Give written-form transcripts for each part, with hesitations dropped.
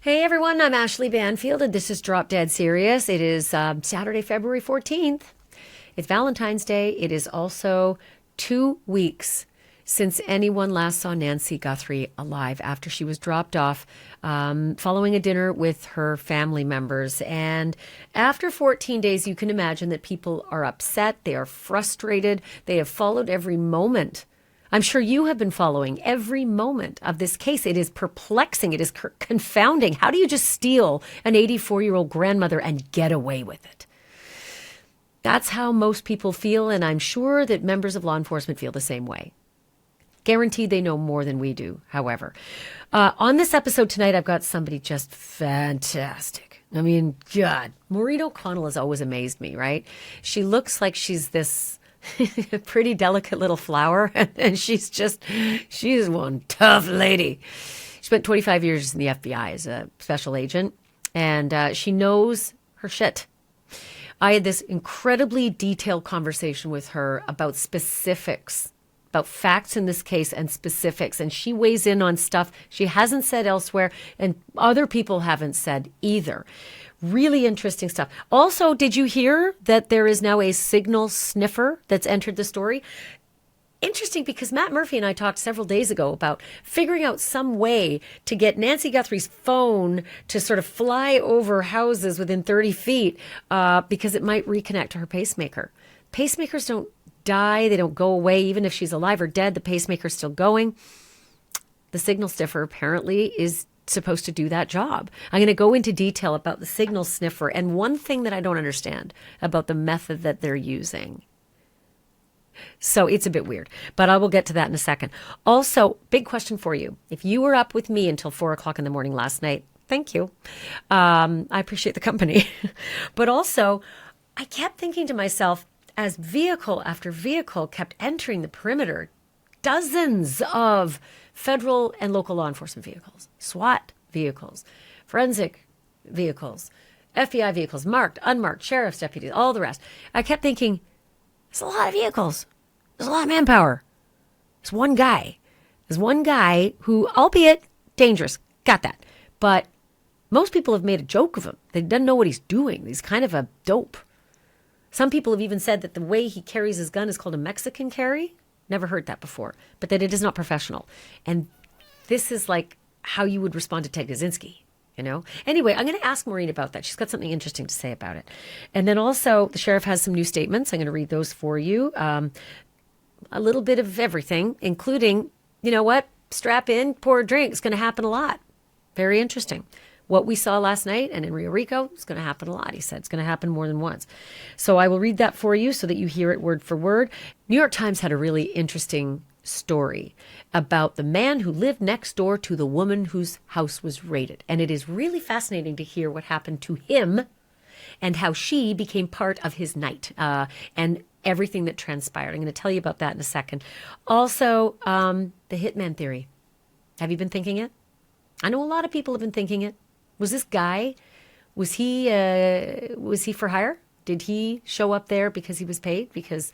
Hey everyone, I'm Ashleigh Banfield and this is Drop Dead Serious. It is Saturday, February 14th. It's Valentine's Day. It is also 2 weeks since anyone last saw Nancy Guthrie alive after she was dropped off following a dinner with her family members. And after 14 days, you can imagine that people are upset. They are frustrated. They have followed every moment. I'm sure you have been following every moment of this case. It is perplexing. It is confounding. How do you just steal an 84-year-old grandmother and get away with it? That's how most people feel, and I'm sure that members of law enforcement feel the same way. Guaranteed they know more than we do, however. On this episode tonight, I've got somebody just fantastic. I mean, God, Maureen O'Connell has always amazed me, right? She looks like she's this pretty delicate little flower, and she's one tough lady. She spent 25 years in the FBI as a special agent, and she knows her shit. I had this incredibly detailed conversation with her about specifics, about facts in this case and specifics, and she weighs in on stuff she hasn't said elsewhere and other people haven't said either. Really interesting stuff. Also, did you hear that there is now a signal sniffer that's entered the story? Interesting, because Matt Murphy and I talked several days ago about figuring out some way to get Nancy Guthrie's phone to sort of fly over houses within 30 feet because it might reconnect to her pacemaker. Pacemakers don't die. They don't go away. Even if she's alive or dead, the pacemaker's still going. The signal sniffer apparently is supposed to do that job. I'm going to go into detail about the signal sniffer and one thing that I don't understand about the method that they're using. So it's a bit weird, but I will get to that in a second. Also, big question for you. If you were up with me until 4 o'clock in the morning last night, thank you. I appreciate the company. But also, I kept thinking to myself, as vehicle after vehicle kept entering the perimeter, dozens of federal and local law enforcement vehicles, SWAT vehicles, forensic vehicles, FBI vehicles, marked, unmarked, sheriff's deputies, all the rest. I kept thinking, there's a lot of vehicles. There's a lot of manpower. There's one guy. There's one guy who, albeit dangerous, got that. But most people have made a joke of him. They don't know what he's doing. He's kind of a dope. Some people have even said that the way he carries his gun is called a Mexican carry. Never heard that before, but that it is not professional. And this is like how you would respond to Ted Kaczynski, you know? Anyway, I'm going to ask Maureen about that. She's got something interesting to say about it. And then also the sheriff has some new statements. I'm going to read those for you. A little bit of everything, including, you know what? Strap in, pour a drink. It's going to happen a lot. Very interesting. What we saw last night and in Rio Rico is going to happen a lot. He said it's going to happen more than once. So I will read that for you so that you hear it word for word. New York Times had a really interesting story about the man who lived next door to the woman whose house was raided. And it is really fascinating to hear what happened to him and how she became part of his night and everything that transpired. I'm going to tell you about that in a second. Also, the hitman theory. Have you been thinking it? I know a lot of people have been thinking it. Was this guy, was he for hire? Did he show up there because he was paid, because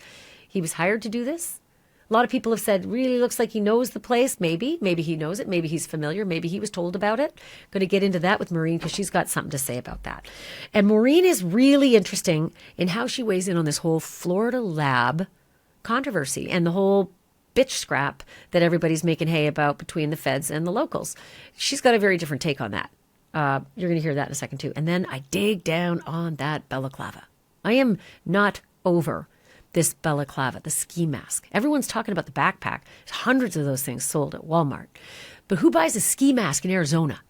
he was hired to do this? A lot of people have said, really looks like he knows the place. Maybe he knows it. Maybe he's familiar. Maybe he was told about it. Going to get into that with Maureen because she's got something to say about that. And Maureen is really interesting in how she weighs in on this whole Florida lab controversy and the whole bitch scrap that everybody's making hay about between the feds and the locals. She's got a very different take on that. You're going to hear that in a second too. And then I dig down on that balaclava. I am not over this balaclava, the ski mask. Everyone's talking about the backpack. There's hundreds of those things sold at Walmart. But who buys a ski mask in Arizona?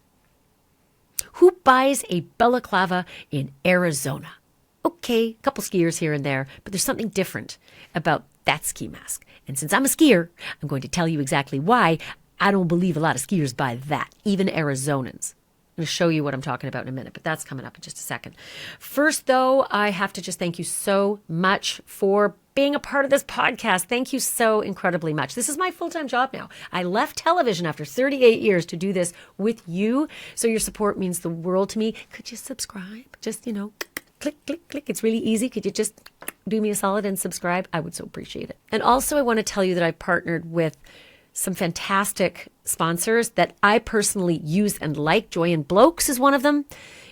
Who buys a balaclava in Arizona? Okay, a couple skiers here and there, but there's something different about that ski mask. And since I'm a skier, I'm going to tell you exactly why I don't believe a lot of skiers buy that, even Arizonans. I'm going to show you what I'm talking about in a minute, but that's coming up in just a second. First, though, I have to just thank you so much for being a part of this podcast. Thank you so incredibly much. This is my full-time job now. I left television after 38 years to do this with you, so your support means the world to me. Could you subscribe? Just, click, click, click. It's really easy. Could you just do me a solid and subscribe? I would so appreciate it. And also, I want to tell you that I partnered with some fantastic sponsors that I personally use and like. Joy and Blokes is one of them.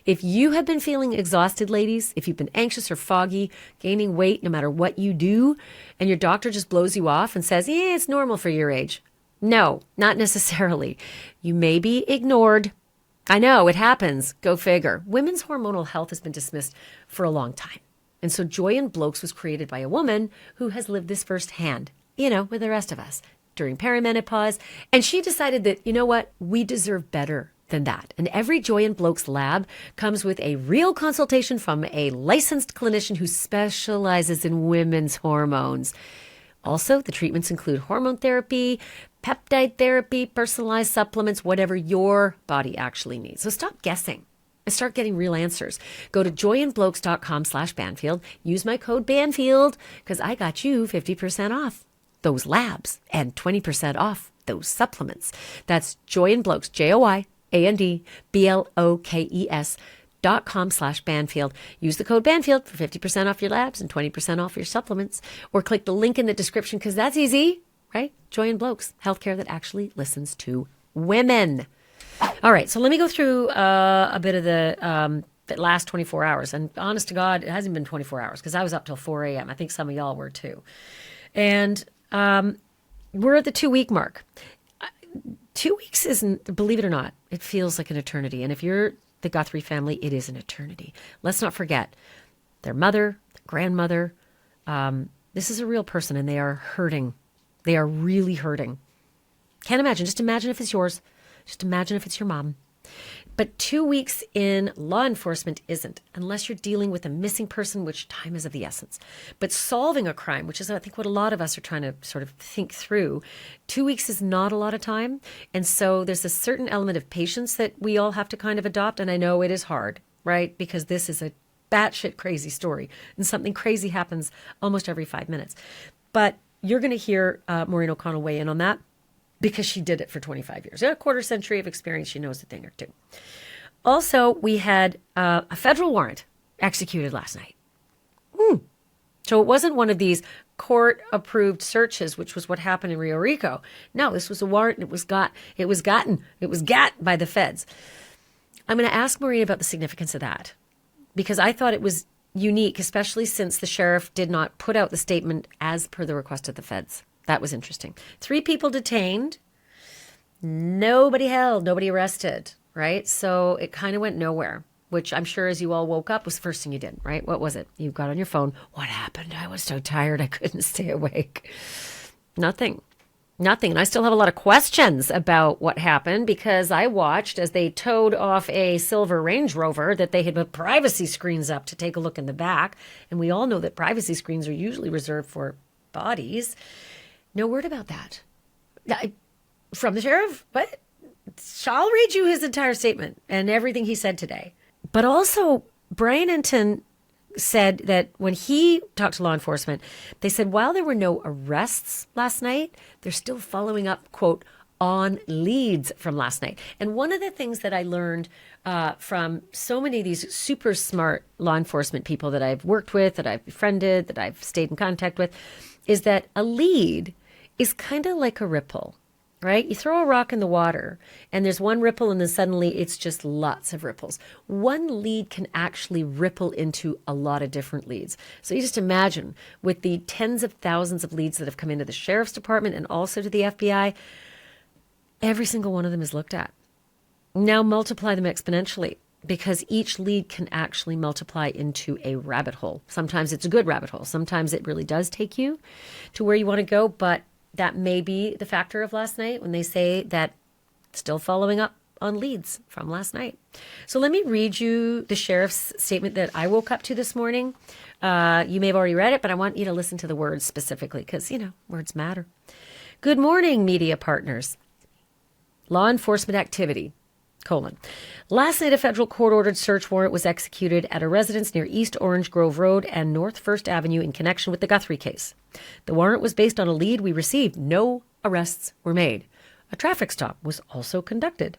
If you have been feeling exhausted, ladies, if you've been anxious or foggy, gaining weight no matter what you do, and your doctor just blows you off and says, yeah, it's normal for your age. No, not necessarily. You may be ignored. I know, it happens. Go figure. Women's hormonal health has been dismissed for a long time. And so Joy and Blokes was created by a woman who has lived this firsthand, with the rest of us during perimenopause. And she decided that, you know what, we deserve better than that. And every Joy and Blokes lab comes with a real consultation from a licensed clinician who specializes in women's hormones. Also, the treatments include hormone therapy, peptide therapy, personalized supplements, whatever your body actually needs. So stop guessing and start getting real answers. Go to joyandblokes.com/Banfield. Use my code Banfield because I got you 50% off those labs and 20% off those supplements. That's Joy and Blokes, JoyandBlokes.com/Banfield. Use the code Banfield for 50% off your labs and 20% off your supplements, or click the link in the description because that's easy, right? Joy and Blokes, healthcare that actually listens to women. All right, so let me go through a bit of the last 24 hours. And honest to God, it hasn't been 24 hours because I was up till 4 a.m. I think some of y'all were too. And we're at the 2-week mark. 2 weeks isn't, believe it or not, it feels like an eternity. And if you're the Guthrie family, it is an eternity. Let's not forget their mother, their grandmother. This is a real person and they are hurting. They are really hurting. Can't imagine. Just imagine if it's yours. Just imagine if it's your mom. But 2 weeks in law enforcement isn't, unless you're dealing with a missing person, which time is of the essence. But solving a crime, which is I think what a lot of us are trying to sort of think through, 2 weeks is not a lot of time. And so there's a certain element of patience that we all have to kind of adopt. And I know it is hard, right? Because this is a batshit crazy story. And something crazy happens almost every 5 minutes. But you're going to hear Maureen O'Connell weigh in on that, because she did it for 25 years. A quarter century of experience, she knows a thing or two. Also, we had a federal warrant executed last night. So it wasn't one of these court-approved searches, which was what happened in Rio Rico. No, this was a warrant. It was got by the feds. I'm going to ask Maureen about the significance of that, because I thought it was unique, especially since the sheriff did not put out the statement as per the request of the feds. That was interesting. 3 people detained, nobody held, nobody arrested, right? So it kind of went nowhere, which I'm sure as you all woke up was the first thing you did, right? What was it? You got on your phone. What happened? I was so tired I couldn't stay awake. Nothing. And I still have a lot of questions about what happened because I watched as they towed off a silver Range Rover that they had put privacy screens up to take a look in the back. And we all know that privacy screens are usually reserved for bodies. No word about that. From the sheriff? What? I'll read you his entire statement and everything he said today. But also, Brian Enton said that when he talked to law enforcement, they said while there were no arrests last night, they're still following up, quote, on leads from last night. And one of the things that I learned from so many of these super smart law enforcement people that I've worked with, that I've befriended, that I've stayed in contact with, is that a lead is kind of like a ripple, right? You throw a rock in the water and there's one ripple and then suddenly it's just lots of ripples. One lead can actually ripple into a lot of different leads. So you just imagine with the tens of thousands of leads that have come into the sheriff's department and also to the FBI, every single one of them is looked at. Now multiply them exponentially, because each lead can actually multiply into a rabbit hole. Sometimes it's a good rabbit hole. Sometimes it really does take you to where you want to go, but that may be the factor of last night when they say that still following up on leads from last night. So let me read you the sheriff's statement that I woke up to this morning. You may have already read it, but I want you to listen to the words specifically because, words matter. Good morning, media partners. Law enforcement activity. Last night, a federal court-ordered search warrant was executed at a residence near East Orange Grove Road and North 1st Avenue in connection with the Guthrie case. The warrant was based on a lead we received. No arrests were made. A traffic stop was also conducted.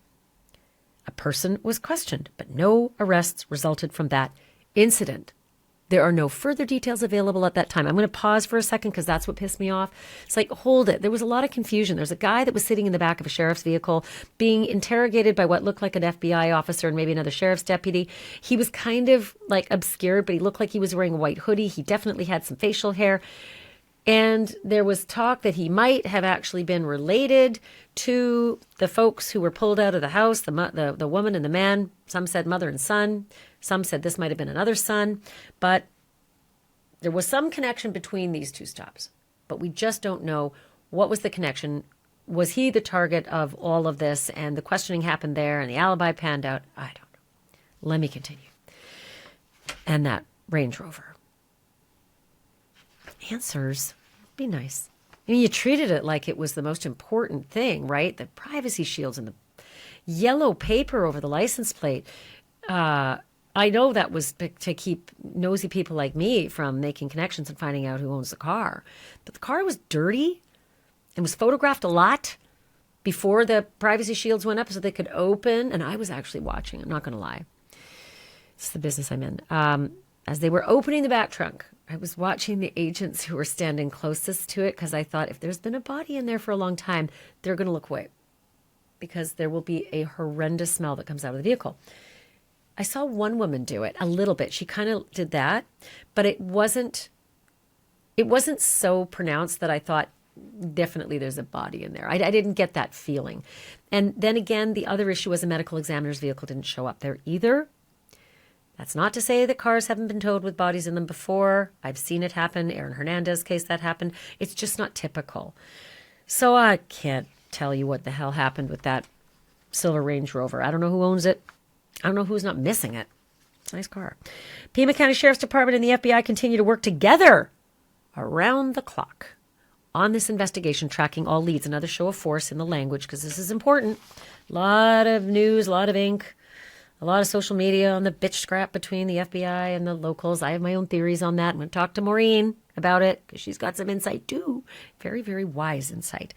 A person was questioned, but no arrests resulted from that incident. There are no further details available at that time. I'm going to pause for a second because that's what pissed me off. It's like, hold it. There was a lot of confusion. There's a guy that was sitting in the back of a sheriff's vehicle being interrogated by what looked like an FBI officer and maybe another sheriff's deputy. He was kind of like obscured, but he looked like he was wearing a white hoodie. He definitely had some facial hair. And there was talk that he might have actually been related to the folks who were pulled out of the house, the woman and the man. Some said mother and son. Some said this might have been another son. But there was some connection between these two stops. But we just don't know what was the connection. Was he the target of all of this? And the questioning happened there and the alibi panned out. I don't know. Let me continue. And that Range Rover. Answers. Be nice. I mean, you treated it like it was the most important thing, right? The privacy shields and the yellow paper over the license plate. I know that was to keep nosy people like me from making connections and finding out who owns the car. But the car was dirty and was photographed a lot before the privacy shields went up so they could open. And I was actually watching. I'm not going to lie. It's the business I'm in. As they were opening the back trunk, I was watching the agents who were standing closest to it because I thought if there's been a body in there for a long time, they're going to look away because there will be a horrendous smell that comes out of the vehicle. I saw one woman do it a little bit. She kind of did that, but it wasn't so pronounced that I thought definitely there's a body in there. I didn't get that feeling. And then again, the other issue was a medical examiner's vehicle didn't show up there either. That's not to say that cars haven't been towed with bodies in them before. I've seen it happen. Aaron Hernandez's case, that happened. It's just not typical. So I can't tell you what the hell happened with that silver Range Rover. I don't know who owns it. I don't know who's not missing it. It's a nice car. Pima County Sheriff's Department and the FBI continue to work together around the clock on this investigation, tracking all leads. Another show of force in the language because this is important. A lot of news, a lot of ink. A lot of social media on the bitch scrap between the FBI and the locals. I have my own theories on that. I'm going to talk to Maureen about it because she's got some insight too. Very, very wise insight.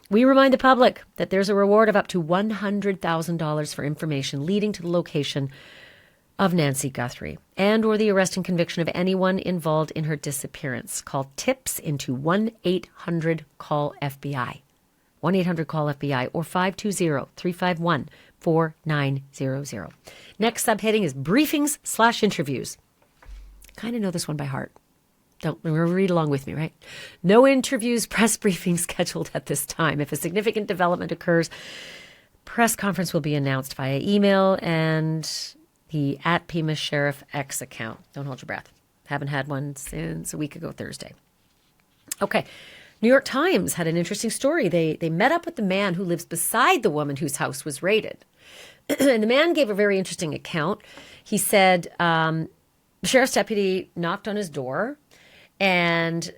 We remind the public that there's a reward of up to $100,000 for information leading to the location of Nancy Guthrie and or the arrest and conviction of anyone involved in her disappearance. Call TIPS into 1-800-CALL-FBI. 1-800-CALL-FBI or 520-351-4900. Next subheading is briefings/interviews. Kind of know this one by heart. Don't read along with me, right? No interviews, press briefings scheduled at this time. If a significant development occurs, press conference will be announced via email and the @Pima Sheriff X account. Don't hold your breath. Haven't had one since a week ago Thursday. Okay. New York Times had an interesting story. They met up with the man who lives beside the woman whose house was raided. And the man gave a very interesting account. He said the sheriff's deputy knocked on his door and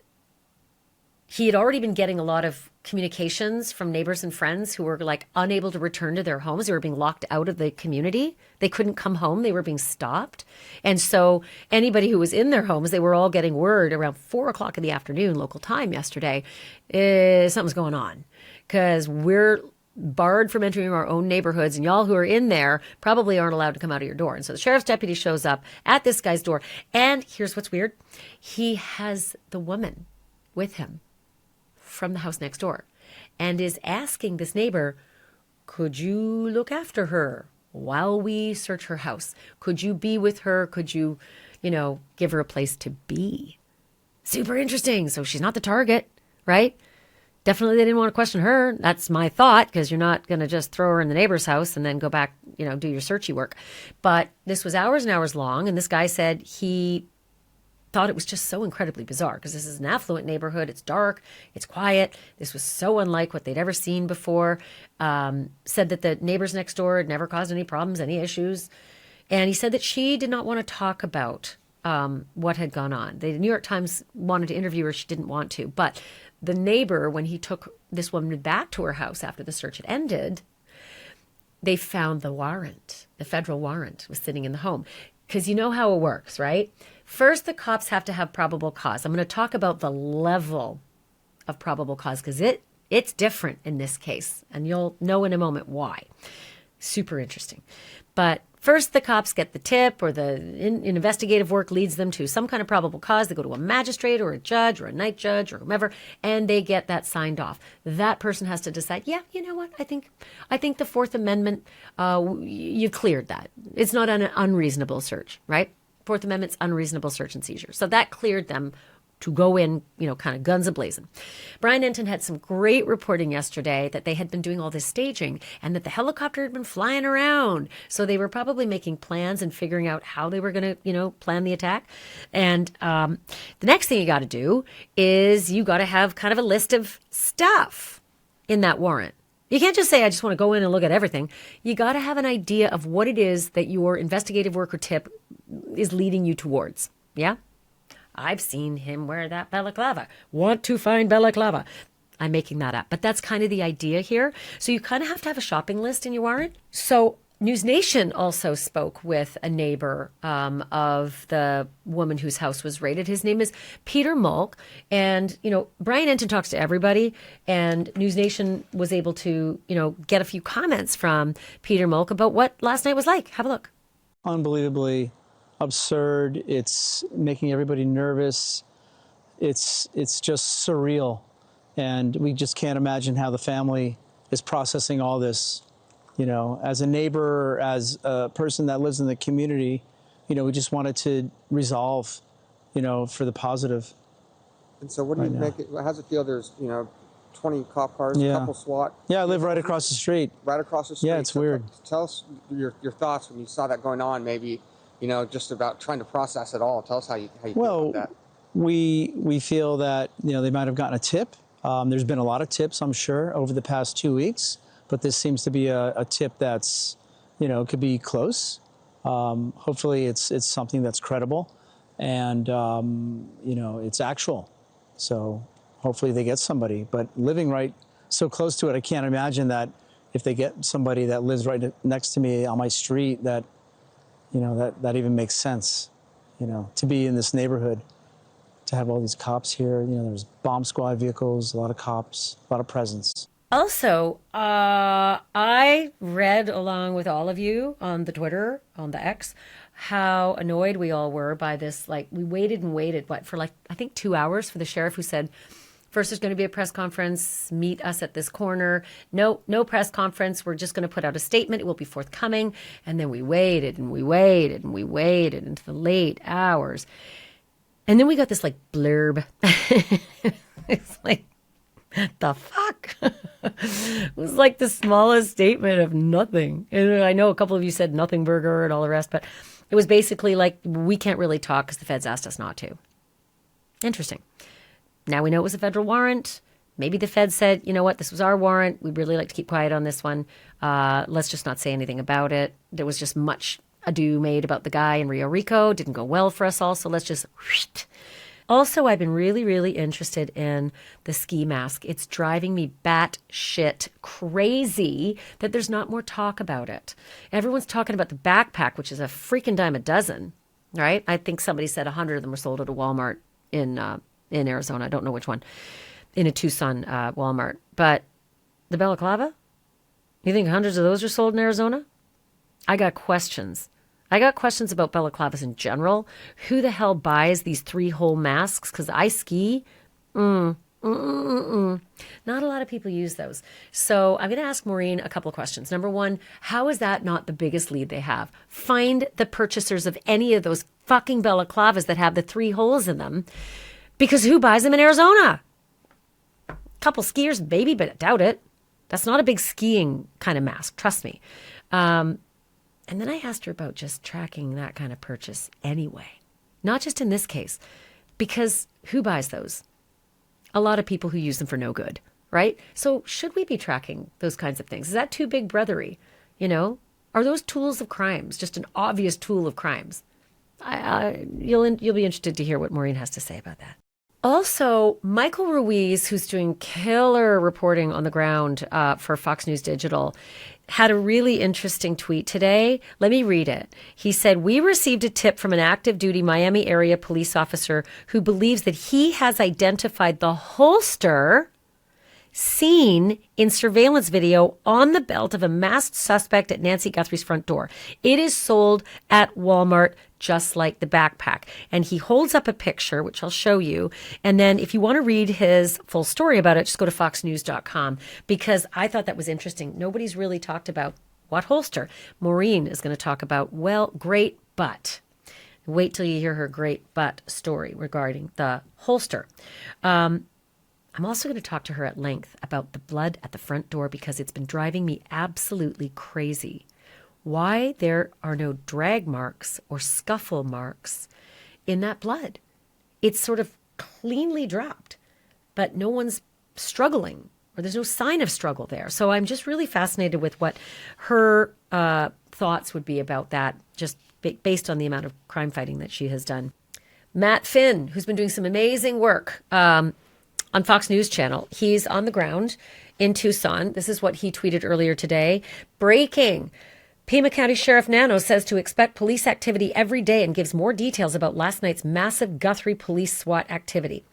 he had already been getting a lot of communications from neighbors and friends who were like unable to return to their homes. They were being locked out of the community. They couldn't come home. They were being stopped. And so anybody who was in their homes, they were all getting word around 4:00 in the afternoon, local time yesterday, something's going on because we're barred from entering our own neighborhoods and y'all who are in there probably aren't allowed to come out of your door. And so the sheriff's deputy shows up at this guy's door. And here's what's weird. He has the woman with him from the house next door and is asking this neighbor, could you look after her while we search her house? Could you be with her? Could you, give her a place to be? Super interesting. So she's not the target, right? Definitely they didn't want to question her. That's my thought because you're not going to just throw her in the neighbor's house and then go back, do your searchy work. But this was hours and hours long. And this guy said he thought it was just so incredibly bizarre because this is an affluent neighborhood. It's dark. It's quiet. This was so unlike what they'd ever seen before. Said that the neighbors next door had never caused any problems, any issues. And he said that she did not want to talk about what had gone on. The New York Times wanted to interview her. She didn't want to. But the neighbor, when he took this woman back to her house after the search had ended, they found the warrant. The federal warrant was sitting in the home. Because you know how it works, right? First, the cops have to have probable cause. I'm going to talk about the level of probable cause because it's different in this case. And you'll know in a moment why. Super interesting. But first, the cops get the tip, or the investigative work leads them to some kind of probable cause. They go to a magistrate or a judge or a night judge or whomever, and they get that signed off. That person has to decide, yeah, you know what? I think the Fourth Amendment, you cleared that. It's not an unreasonable search, right? Fourth Amendment's unreasonable search and seizure. So that cleared them to go in, kind of guns a-blazing. Brian Enton had some great reporting yesterday that they had been doing all this staging and that the helicopter had been flying around. So they were probably making plans and figuring out how they were going to, plan the attack. And the next thing you got to do is you got to have kind of a list of stuff in that warrant. You can't just say, I just want to go in and look at everything. You got to have an idea of what it is that your investigative work or tip is leading you towards. Yeah? I've seen him wear that balaclava. Want to find balaclava. I'm making that up. But that's kind of the idea here. So you kind of have to have a shopping list in your warrant. So News Nation also spoke with a neighbor of the woman whose house was raided. His name is Peter Mulk. And, Brian Enton talks to everybody. And News Nation was able to, get a few comments from Peter Mulk about what last night was like. Have a look. Unbelievably absurd. It's making everybody nervous. It's just surreal. And we just can't imagine how the family is processing all this. As a neighbor, as a person that lives in the community, we just wanted to resolve, for the positive. And so what do you make it, how's it feel? There's, 20 cop cars, a couple SWAT. Yeah, I live right across the street. Right across the street. Yeah, it's weird. Tell us your thoughts when you saw that going on, maybe, just about trying to process it all. Tell us how you feel about that. We feel that, they might have gotten a tip. There's been a lot of tips, I'm sure, over the past 2 weeks. But this seems to be a tip that's, could be close. Hopefully it's something that's credible and, it's actual. So hopefully they get somebody. But living right so close to it, I can't imagine that if they get somebody that lives right next to me on my street, that, that even makes sense, to be in this neighborhood, to have all these cops here. There's bomb squad vehicles, a lot of cops, a lot of presence. Also, I read along with all of you on the Twitter, on the X, how annoyed we all were by this. We waited and waited, for I think 2 hours for the sheriff who said, first there's going to be a press conference, meet us at this corner. No press conference. We're just going to put out a statement. It will be forthcoming. And then we waited and we waited and we waited into the late hours. And then we got this blurb. It's the fuck? It was the smallest statement of nothing. And I know a couple of you said nothing burger and all the rest, but it was basically we can't really talk because the feds asked us not to. Interesting. Now we know it was a federal warrant. Maybe the feds said, you know what, this was our warrant. We'd really like to keep quiet on this one. Let's just not say anything about it. There was just much ado made about the guy in Rio Rico. Didn't go well for us all, so let's just... Also, I've been really, really interested in the ski mask. It's driving me batshit crazy that there's not more talk about it. Everyone's talking about the backpack, which is a freaking dime a dozen, right? I think somebody said 100 of them were sold at a Walmart in Arizona. I don't know which one, in a Tucson Walmart. But the balaclava? You think hundreds of those are sold in Arizona? I got questions. I got questions about balaclavas in general. Who the hell buys these 3-hole masks? Because I ski. Not a lot of people use those. So I'm going to ask Maureen a couple of questions. Number one, how is that not the biggest lead they have? Find the purchasers of any of those fucking balaclavas that have the 3 holes in them. Because who buys them in Arizona? A couple skiers, maybe, but I doubt it. That's not a big skiing kind of mask. Trust me. And then I asked her about just tracking that kind of purchase anyway. Not just in this case, because who buys those? A lot of people who use them for no good, right? So should we be tracking those kinds of things? Is that too big brothery? Are those tools of crimes just an obvious tool of crimes? You'll be interested to hear what Maureen has to say about that. Also, Michael Ruiz, who's doing killer reporting on the ground for Fox News Digital, had a really interesting tweet today. Let me read it. He said, "We received a tip from an active duty Miami area police officer who believes that he has identified the holster seen in surveillance video on the belt of a masked suspect at Nancy Guthrie's front door. It is sold at Walmart just like the backpack. And he holds up a picture, which I'll show you. And then if you want to read his full story about it, just go to foxnews.com, because I thought that was interesting. Nobody's really talked about what holster. Maureen is going to talk about, well, great butt. Wait till you hear her great butt story regarding the holster. I'm also going to talk to her at length about the blood at the front door, because it's been driving me absolutely crazy. Why there are no drag marks or scuffle marks in that blood. It's sort of cleanly dropped, but no one's struggling, or there's no sign of struggle there. So I'm just really fascinated with what her thoughts would be about that, just based on the amount of crime fighting that she has done. Matt Finn, who's been doing some amazing work on Fox News Channel. He's on the ground in Tucson. This is what he tweeted earlier today. Breaking. Pima County Sheriff Nano says to expect police activity every day and gives more details about last night's massive Guthrie police SWAT activity.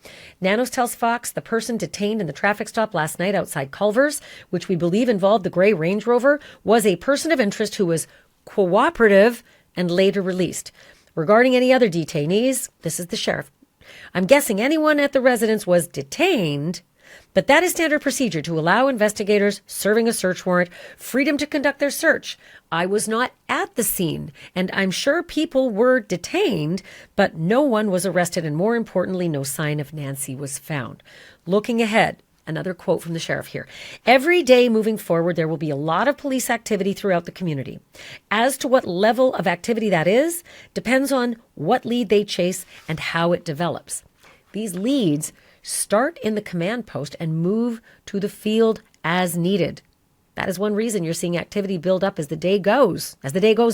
Nanos tells Fox the person detained in the traffic stop last night outside Culver's, which we believe involved the gray Range Rover, was a person of interest who was cooperative and later released. Regarding any other detainees, this is the sheriff. I'm guessing anyone at the residence was detained, but that is standard procedure to allow investigators serving a search warrant freedom to conduct their search. I was not at the scene, and I'm sure people were detained, but no one was arrested, and more importantly, no sign of Nancy was found. Looking ahead, another quote from the sheriff here. Every day moving forward, there will be a lot of police activity throughout the community. As to what level of activity that is, depends on what lead they chase and how it develops. These leads start in the command post and move to the field as needed. That is one reason you're seeing activity build up as the day goes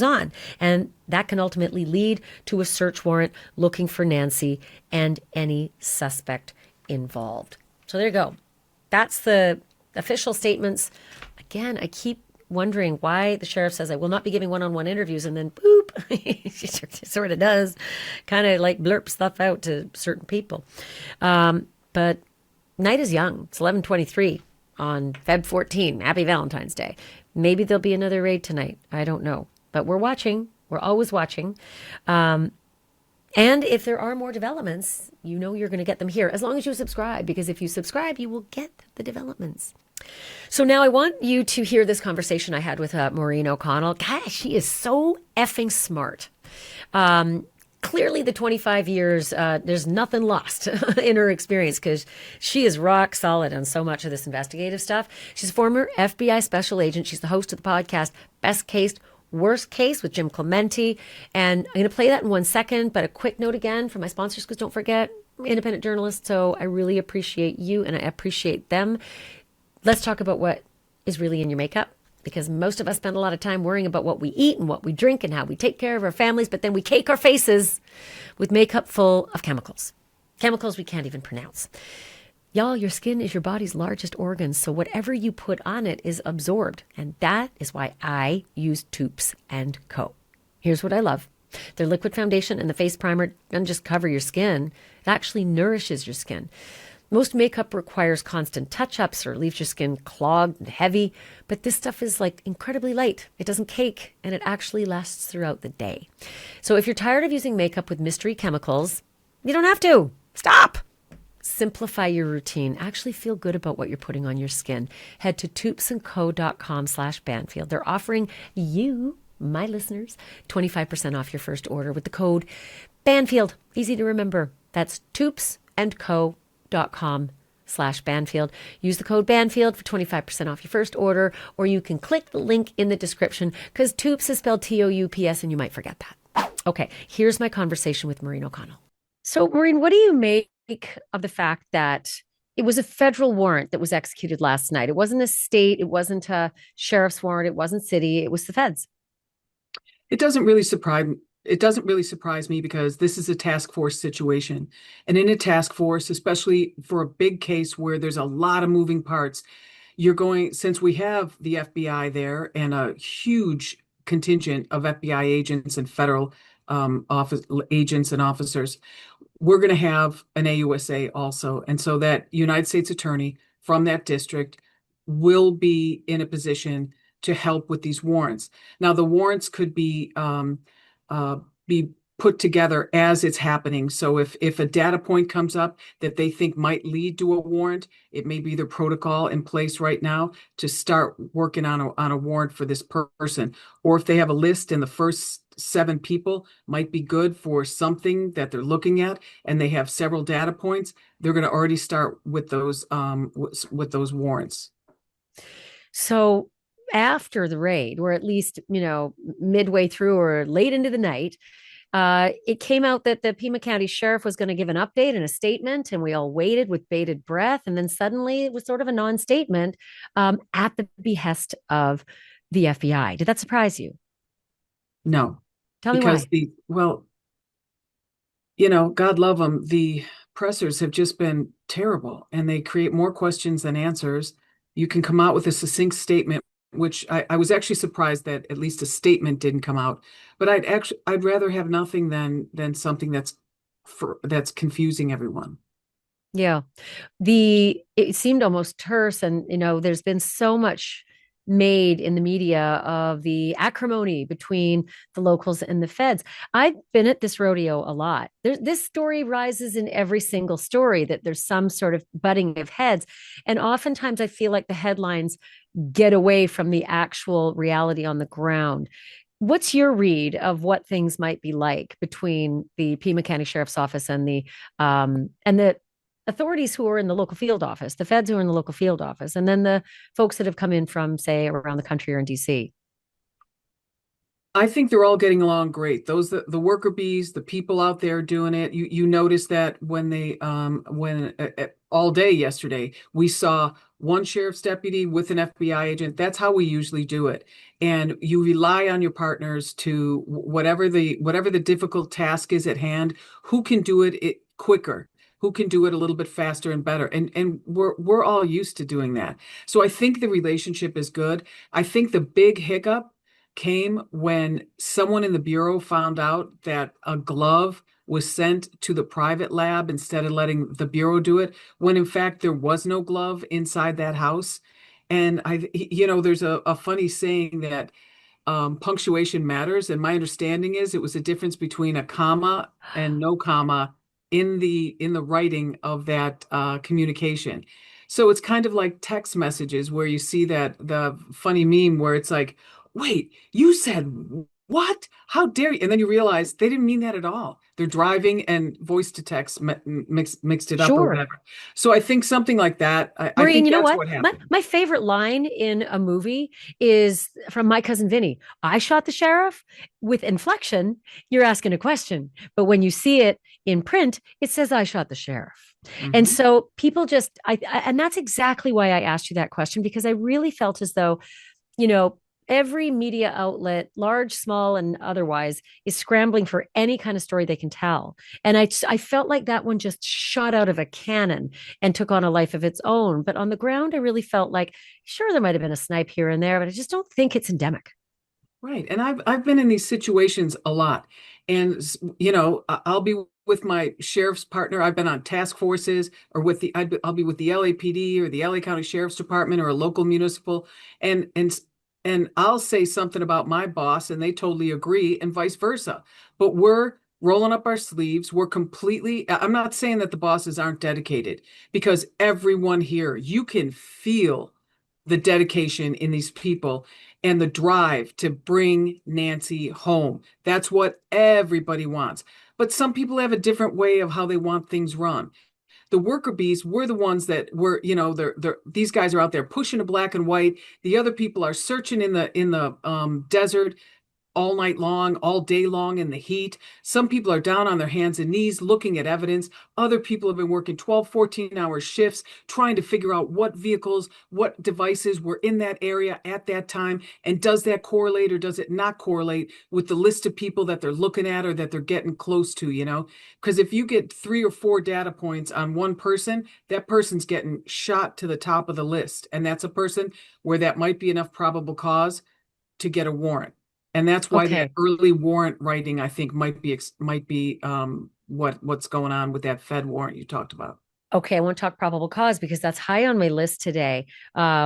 on. And that can ultimately lead to a search warrant looking for Nancy and any suspect involved. So there you go. That's the official statements. Again, I keep wondering why the sheriff says I will not be giving one-on-one interviews, and then boop, she sort of does, kind of like blurp stuff out to certain people. But night is young. It's 11:23 on Feb 14. Happy Valentine's Day. Maybe there'll be another raid tonight. I don't know. But we're watching. We're always watching. And if there are more developments, you know you're going to get them here, as long as you subscribe, because if you subscribe, you will get the developments. So now I want you to hear this conversation I had with Maureen O'Connell. Gosh, she is so effing smart. Clearly, the 25 years, there's nothing lost in her experience, because she is rock solid on so much of this investigative stuff. She's a former FBI special agent. She's the host of the podcast Best Case, Worst Case with Jim Clemente. And I'm going to play that in 1 second, but a quick note again for my sponsors, because don't forget, I'm an independent journalist, so I really appreciate you and I appreciate them. Let's talk about what is really in your makeup, because most of us spend a lot of time worrying about what we eat and what we drink and how we take care of our families, but then we cake our faces with makeup full of chemicals. Chemicals we can't even pronounce. Y'all, your skin is your body's largest organ, so whatever you put on it is absorbed. And that is why I use Toups & Co. Here's what I love. Their liquid foundation and the face primer doesn't just cover your skin, it actually nourishes your skin. Most makeup requires constant touch-ups or leaves your skin clogged and heavy, but this stuff is like incredibly light. It doesn't cake, and it actually lasts throughout the day. So if you're tired of using makeup with mystery chemicals, you don't have to. Stop! Simplify your routine. Actually feel good about what you're putting on your skin. Head to toupsandco.com/Banfield. They're offering you, my listeners, 25% off your first order with the code Banfield. Easy to remember. That's toupsandco.com/Banfield. Use the code Banfield for 25% off your first order, or you can click the link in the description, because Toups is spelled Toups and you might forget that. Okay, here's my conversation with Maureen O'Connell. So Maureen, what do you make of the fact that it was a federal warrant that was executed last night? It wasn't a state, it wasn't a sheriff's warrant, it wasn't city, it was the feds. It doesn't really surprise me, because this is a task force situation. And in a task force, especially for a big case where there's a lot of moving parts, since we have the FBI there and a huge contingent of FBI agents and federal office agents and officers, we're going to have an AUSA also. And so that United States Attorney, from that district will be in a position to help with these warrants. Now, the warrants could be put together as it's happening. So if a data point comes up that they think might lead to a warrant, it may be the protocol in place right now to start working on a warrant for this person. Or if they have a list and the first 7 people might be good for something that they're looking at, and they have several data points, they're going to already start with those warrants. So after the raid, or at least, midway through or late into the night, it came out that the Pima County Sheriff was going to give an update and a statement, and we all waited with bated breath. And then suddenly it was sort of a non-statement at the behest of the FBI. Did that surprise you? No, Tell me because why. God love them, the pressers have just been terrible, and they create more questions than answers. You can come out with a succinct statement, which I was actually surprised that at least a statement didn't come out. But I'd rather have nothing than something that's confusing everyone. Yeah. It seemed almost terse, and there's been so much made in the media of the acrimony between the locals and the feds. I've been at this rodeo a lot. This story rises in every single story, that there's some sort of butting of heads, and oftentimes I feel like the headlines get away from the actual reality on the ground. What's your read of what things might be like between the Pima County Sheriff's Office and the authorities who are in the local field office, the feds who are in the local field office, and then the folks that have come in from, say, around the country or in DC? I think they're all getting along great. The worker bees, the people out there doing it. You notice that when all day yesterday we saw one sheriff's deputy with an FBI agent. That's how we usually do it. And you rely on your partners to whatever the difficult task is at hand, who can do it quicker, who can do it a little bit faster and better. And we're all used to doing that. So I think the relationship is good. I think the big hiccup came when someone in the Bureau found out that a glove was sent to the private lab instead of letting the Bureau do it, when in fact there was no glove inside that house. And there's a funny saying that punctuation matters. And my understanding is it was a difference between a comma and no comma in the writing of that communication. So it's kind of like text messages where you see that the funny meme where it's like, wait, you said what? How dare you? And then you realize they didn't mean that at all. They're driving and voice to text mixed it up or Sure. whatever. So I think something like that, I Maureen, think you know that's what? what My happened. my favorite line in a movie is from My Cousin Vinny. I shot the sheriff. With inflection, you're asking a question. But when you see it in print, it says I shot the sheriff. And Mhm. so people just and that's exactly why I asked you that question, because I really felt as though, you know, every media outlet, large, small, and otherwise, is scrambling for any kind of story they can tell. And I felt like that one just shot out of a cannon and took on a life of its own. But on the ground, I really felt like, sure, there might have been a snipe here and there, but I just don't think it's endemic. Right. And I've been in these situations a lot. And I'll be with my sheriff's partner. I've been on task forces, or I'll be with the LAPD or the LA County Sheriff's Department or a local municipal, and and and I'll say something about my boss and they totally agree, and vice versa. But we're rolling up our sleeves. I'm not saying that the bosses aren't dedicated, because everyone here, you can feel the dedication in these people and the drive to bring Nancy home. That's what everybody wants. But some people have a different way of how they want things run. The worker bees were the ones that were, these guys are out there pushing a black and white. The other people are searching in the desert all night long, all day long in the heat. Some people are down on their hands and knees looking at evidence. Other people have been working 12, 14-hour shifts trying to figure out what vehicles, what devices were in that area at that time. And does that correlate or does it not correlate with the list of people that they're looking at or that they're getting close to, Because if you get 3 or 4 data points on one person, that person's getting shot to the top of the list. And that's a person where that might be enough probable cause to get a warrant. And that's why that Okay. early warrant writing, I think, might be what's going on with that Fed warrant you talked about. Okay, I want to talk probable cause because that's high on my list today.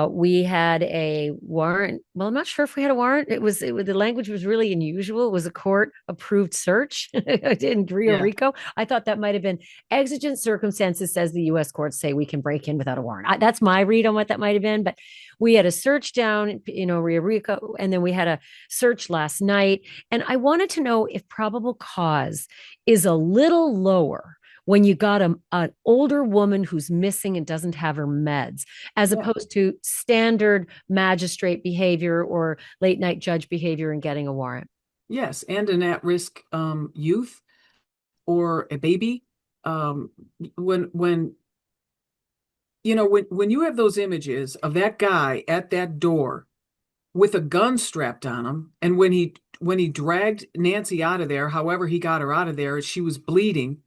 We had a warrant. Well, I'm not sure if we had a warrant. The language was really unusual. It was a court approved search in Rio Yeah. Rico. I thought that might have been exigent circumstances, says the U.S. courts say we can break in without a warrant. That's my read on what that might have been. But we had a search down, Rio Rico, and then we had a search last night. And I wanted to know if probable cause is a little lower when you got an older woman who's missing and doesn't have her meds, as Yeah. opposed to standard magistrate behavior or late night judge behavior and getting a warrant. Yes, and an at-risk youth or a baby. Um, when when you have those images of that guy at that door with a gun strapped on him, and when he dragged Nancy out of there, however he got her out of there, she was bleeding.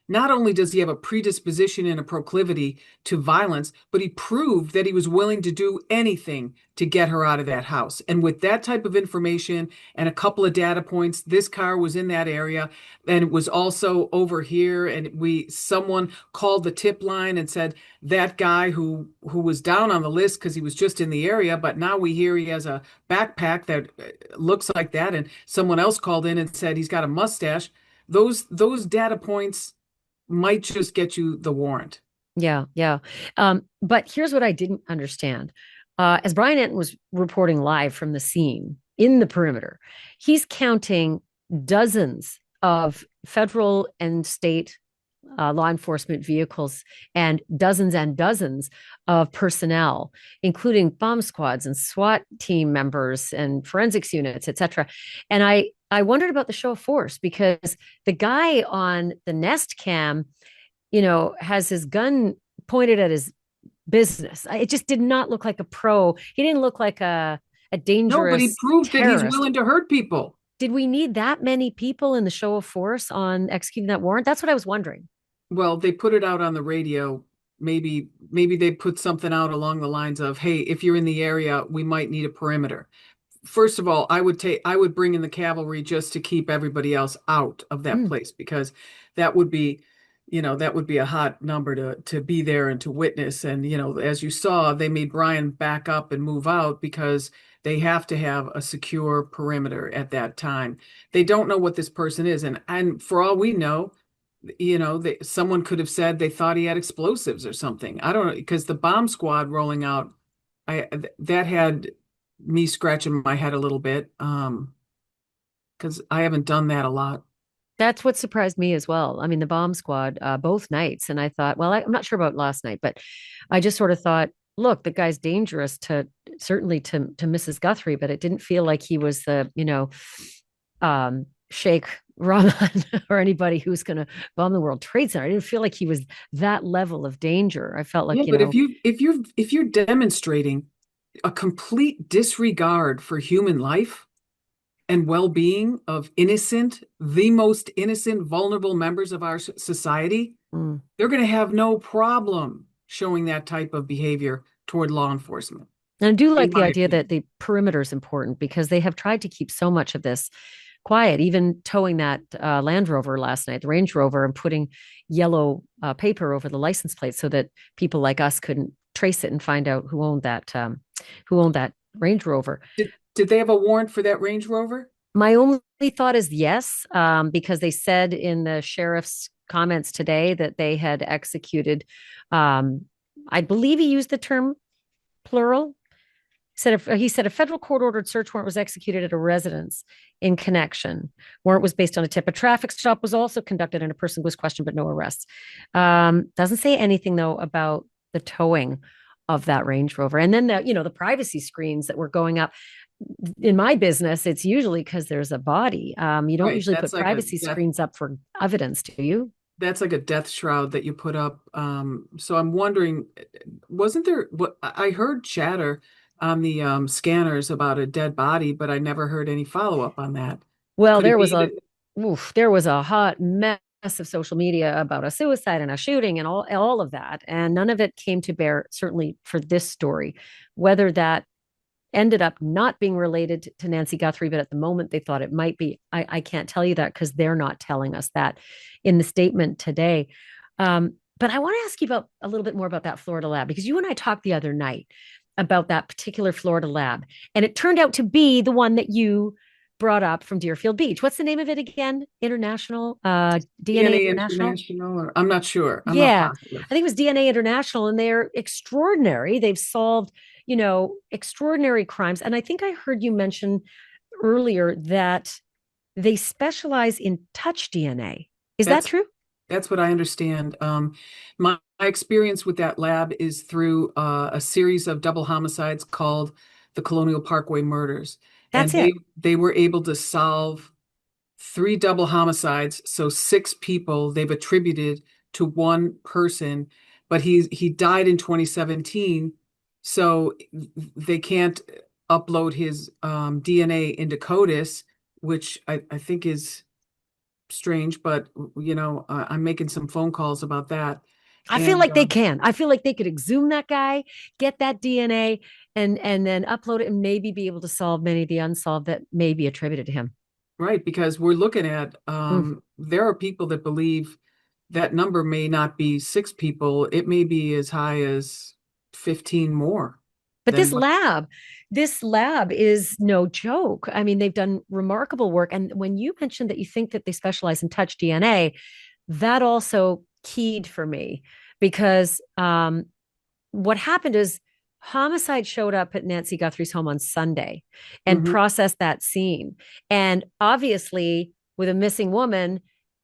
Not only does he have a predisposition and a proclivity to violence, but he proved that he was willing to do anything to get her out of that house. And with that type of information and a couple of data points, this car was in that area and it was also over here. And someone called the tip line and said that guy who was down on the list because he was just in the area, but now we hear he has a backpack that looks like that. And someone else called in and said he's got a mustache. Those data points might just get you the warrant. Yeah, yeah. But here's what I didn't understand. As Brian Enton was reporting live from the scene in the perimeter, he's counting dozens of federal and state law enforcement vehicles and dozens of personnel, including bomb squads and SWAT team members and forensics units, et cetera. And I wondered about the show of force because the guy on the Nest cam, has his gun pointed at his business. It just did not look like a pro. He didn't look like a No, but he dangerous proved that he's terrorist. willing to hurt people. Did we need that many people in the show of force on executing that warrant? That's what I was wondering. Well, they put it out on the radio. Maybe they put something out along the lines of, "Hey, if you're in the area, we might need a perimeter." First of all, I would bring in the cavalry just to keep everybody else out of that Mm. place because that would be, that would be a hot number to be there and to witness. And, as you saw, they made Brian back up and move out because they have to have a secure perimeter at that time. They don't know what this person is. And for all we know, someone could have said they thought he had explosives or something. I don't know, because the bomb squad rolling out, that had me scratching my head a little bit, because I haven't done that a lot. That's what surprised me as well. I mean, the bomb squad, both nights. And I thought, well, I'm not sure about last night, but I just sort of thought, look, the guy's dangerous certainly to Mrs. Guthrie, but it didn't feel like he was Sheikh Rahman or anybody who's going to bomb the World Trade Center. I didn't feel like he was that level of danger. I felt Yeah, like, but if you're demonstrating a complete disregard for human life and well-being of the most innocent, vulnerable members of our society, mm. they're going to have no problem showing that type of behavior toward law enforcement, And I do in like the my idea opinion. that the perimeter is important because they have tried to keep so much of this quiet, even towing that Land Rover last night, the Range Rover, and putting yellow paper over the license plate so that people like us couldn't trace it and find out who owned that Range Rover. Did they have a warrant for that Range Rover? My only thought is yes, because they said in the sheriff's comments today that they had executed. I believe he used the term plural. He said a federal court-ordered search warrant was executed at a residence in connection. Warrant was based on a tip. A traffic stop was also conducted and a person was questioned, but no arrests. Doesn't say anything though about the towing of that Range Rover. And then the privacy screens that were going up. In my business, it's usually because there's a body. You don't Right. usually put privacy screens up for evidence, do you? That's like a death shroud that you put up. So I'm wondering, wasn't there what I heard chatter on the scanners about a dead body, but I never heard any follow-up on that. Well, Could it there was be a that? there was a hot mess of social media about a suicide and a shooting and all of that, and none of it came to bear. Certainly for this story, whether that ended up not being related to Nancy Guthrie, but at the moment they thought it might be. I can't tell you that because they're not telling us that in the statement today. But But I want to ask you about a little bit more about that Florida lab, because you and I talked the other night about that particular Florida lab, and it turned out to be the one that you brought up from Deerfield Beach. What's the name of it again? International, DNA DNA International. International, or I'm not sure. I'm not Yeah, positive. I think it was DNA International, and they're extraordinary. They've solved, extraordinary crimes. And I think I heard you mention earlier that they specialize in touch DNA. Is that That's true? That's what I understand. My experience with that lab is through a series of double homicides called the Colonial Parkway murders, That's and it. they were able to solve three double homicides, so six people they've attributed to one person, but he died in 2017, so they can't upload his DNA into CODIS, which I think is strange, but I'm making some phone calls about that. I feel And like they can. I feel like they could exhume that guy, get that DNA, and then upload it, and maybe be able to solve many of the unsolved that may be attributed to him. right, because we're looking at Mm. there are people that believe that number may not be six people, it may be as high as 15 more But than what. this lab is no joke. I mean, they've done remarkable work. And when you mentioned that you think that they specialize in touch DNA, that also keyed for me, because what happened is homicide showed up at Nancy Guthrie's home on Sunday and Mhm. processed that scene. And obviously, with a missing woman,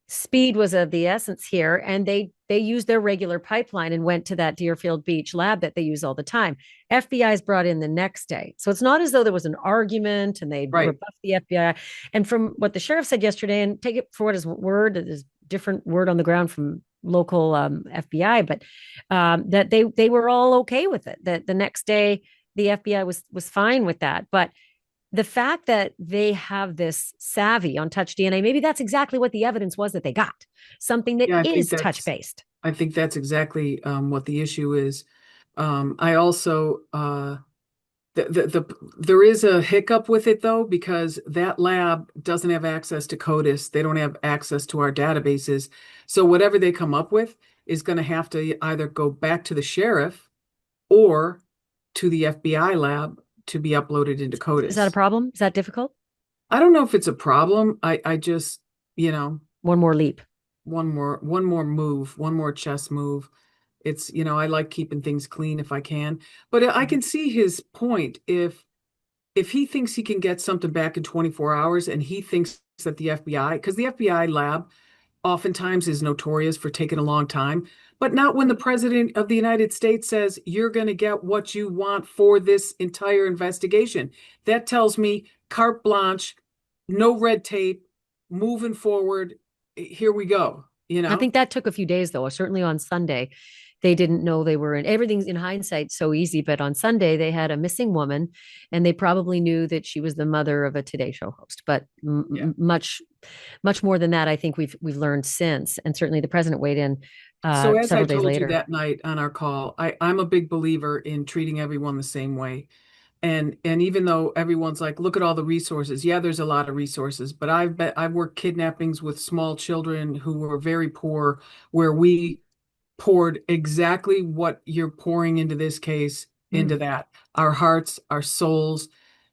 speed was of the essence here. And they used their regular pipeline and went to that Deerfield Beach lab that they use all the time. FBI is brought in the next day. So it's not as though there was an argument and they Right. rebuffed the FBI. And from what the sheriff said yesterday, and take it for what his word, it is different word on the ground from local FBI, but that they were all okay with it. That the next day the FBI was fine with that. But the fact that they have this savvy on touch DNA, maybe that's exactly what the evidence was that they got, something that Yeah, is touch based. I think that's exactly what the issue is. I also there is a hiccup with it though, because that lab doesn't have access to CODIS. They don't have access to our databases. So whatever they come up with is going to have to either go back to the sheriff or to the FBI lab to be uploaded into Is that a CODIS. problem? Is that difficult? I don't know if it's a problem. I just, One more leap. one more move, one more chess move. It's, I like keeping things clean if I can. But I can see his point. If he thinks he can get something back in 24 hours and he thinks that the FBI, because the FBI lab oftentimes is notorious for taking a long time, but not when the president of the United States says you're going to get what you want for this entire investigation. That tells me carte blanche, no red tape, moving forward. Here we go, I think that took a few days, though. Certainly on Sunday, they didn't know they were in everything's in hindsight so easy. But on Sunday, they had a missing woman, and they probably knew that she was the mother of a Today Show host. But Yeah. much more than that, I think we've learned since. And certainly, the president weighed in So as I several days told you later. that night on our call, I'm a big believer in treating everyone the same way. And even though everyone's like, look at all the resources. Yeah, there's a lot of resources, but I've worked kidnappings with small children who were very poor, where we poured exactly what you're pouring into this case into Mm, that. Our hearts, our souls,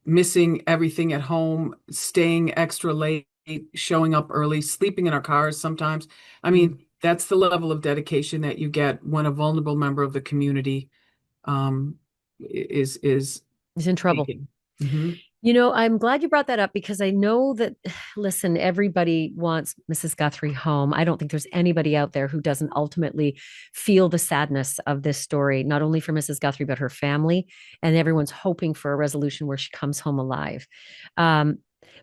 missing everything at home, staying extra late, showing up early, sleeping in our cars sometimes. I mm. mean, that's the level of dedication that you get when a vulnerable member of the community um, is He's in trouble. taken. Hmm. I'm glad you brought that up, because I know that, listen, everybody wants Mrs. Guthrie home. I don't think there's anybody out there who doesn't ultimately feel the sadness of this story, not only for Mrs. Guthrie, but her family. And everyone's hoping for a resolution where she comes home alive. Um,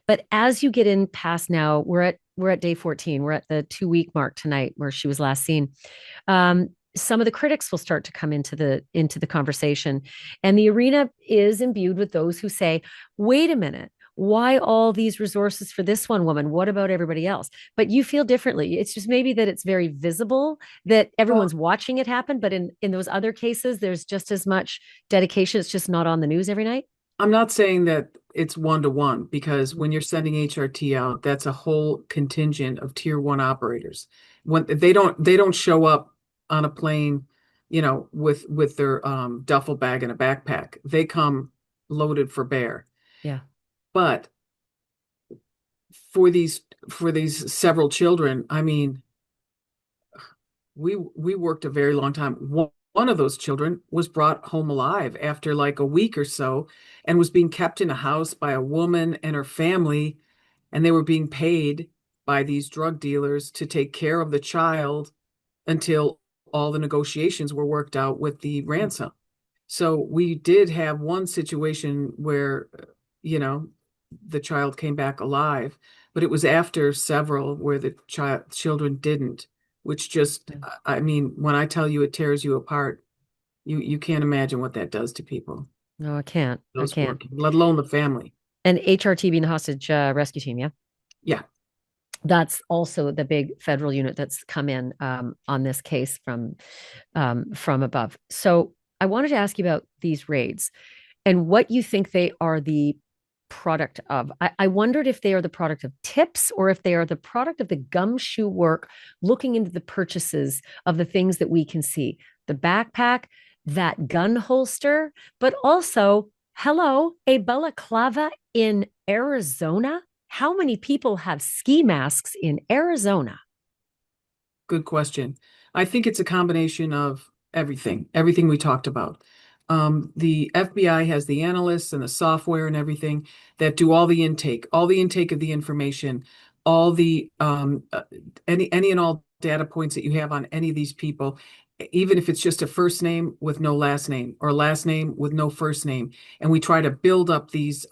but as you get in past now, we're at day 14. We're at the 2 week mark tonight where she was last seen. Some of the critics will start to come into the conversation, and the arena is imbued with those who say, wait a minute, why all these resources for this one woman? What about everybody else? But you feel differently. It's just maybe that it's very visible that Well, everyone's watching it happen, but in those other cases there's just as much dedication. It's just not on the news every night. I'm not saying that it's one to one, because when you're sending HRT out, that's a whole contingent of tier one operators. When they don't show up on a plane, with their duffel bag and a backpack. They come loaded for bear. Yeah. But for these several children, I mean, we worked a very long time. One of those children was brought home alive after like a week or so and was being kept in a house by a woman and her family, and they were being paid by these drug dealers to take care of the child until all the negotiations were worked out with the ransom. So we did have one situation where, you know, the child came back alive, but it was after several where the children didn't, which just, I mean, when I tell you it tears you apart, you can't imagine what that does to people, No, I can't. I those can't. working, let alone the family. And HRT being the hostage rescue team, yeah. Yeah. That's also the big federal unit that's come in on this case from above. So I wanted to ask you about these raids and what you think they are the product of. I wondered if they are the product of tips or if they are the product of the gumshoe work, looking into the purchases of the things that we can see, the backpack, that gun holster, but also, hello, a balaclava in Arizona. How many people have ski masks in Arizona? Good question. I think it's a combination of everything we talked about. The FBI has the analysts and the software and everything that do all the intake of the information, all the any and all data points that you have on any of these people, even if it's just a first name with no last name or last name with no first name. And we try to build up these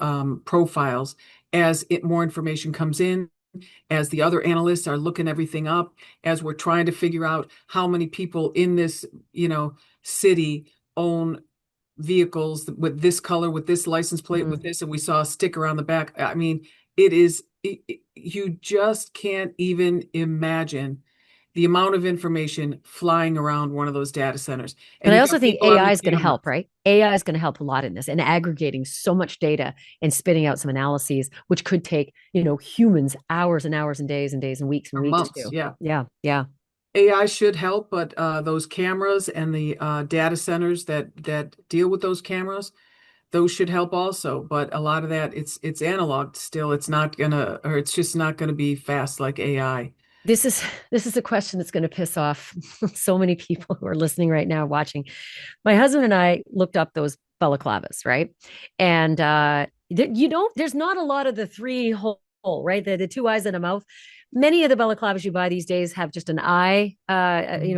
profiles as more information comes in, as the other analysts are looking everything up, as we're trying to figure out how many people in this, city own vehicles with this color, with this license plate, with this, and we saw a sticker on the back. I mean, you just can't even imagine the amount of information flying around one of those data centers. But And I you also got think people on AI the is going to camera. help, right? AI is going to help a lot in this and aggregating so much data and spitting out some analyses, which could take, humans hours and hours and days and For weeks months, to. yeah. Yeah. Yeah. AI should help, but those cameras and the data centers that deal with those cameras, those should help also. But a lot of that, it's analog still. It's just not gonna be fast like AI. This is a question that's going to piss off so many people who are listening right now, watching. My husband and I looked up those balaclavas, right? And there's not a lot of the three hole, right? The two eyes and a mouth. Many of the balaclavas you buy these days have just an eye,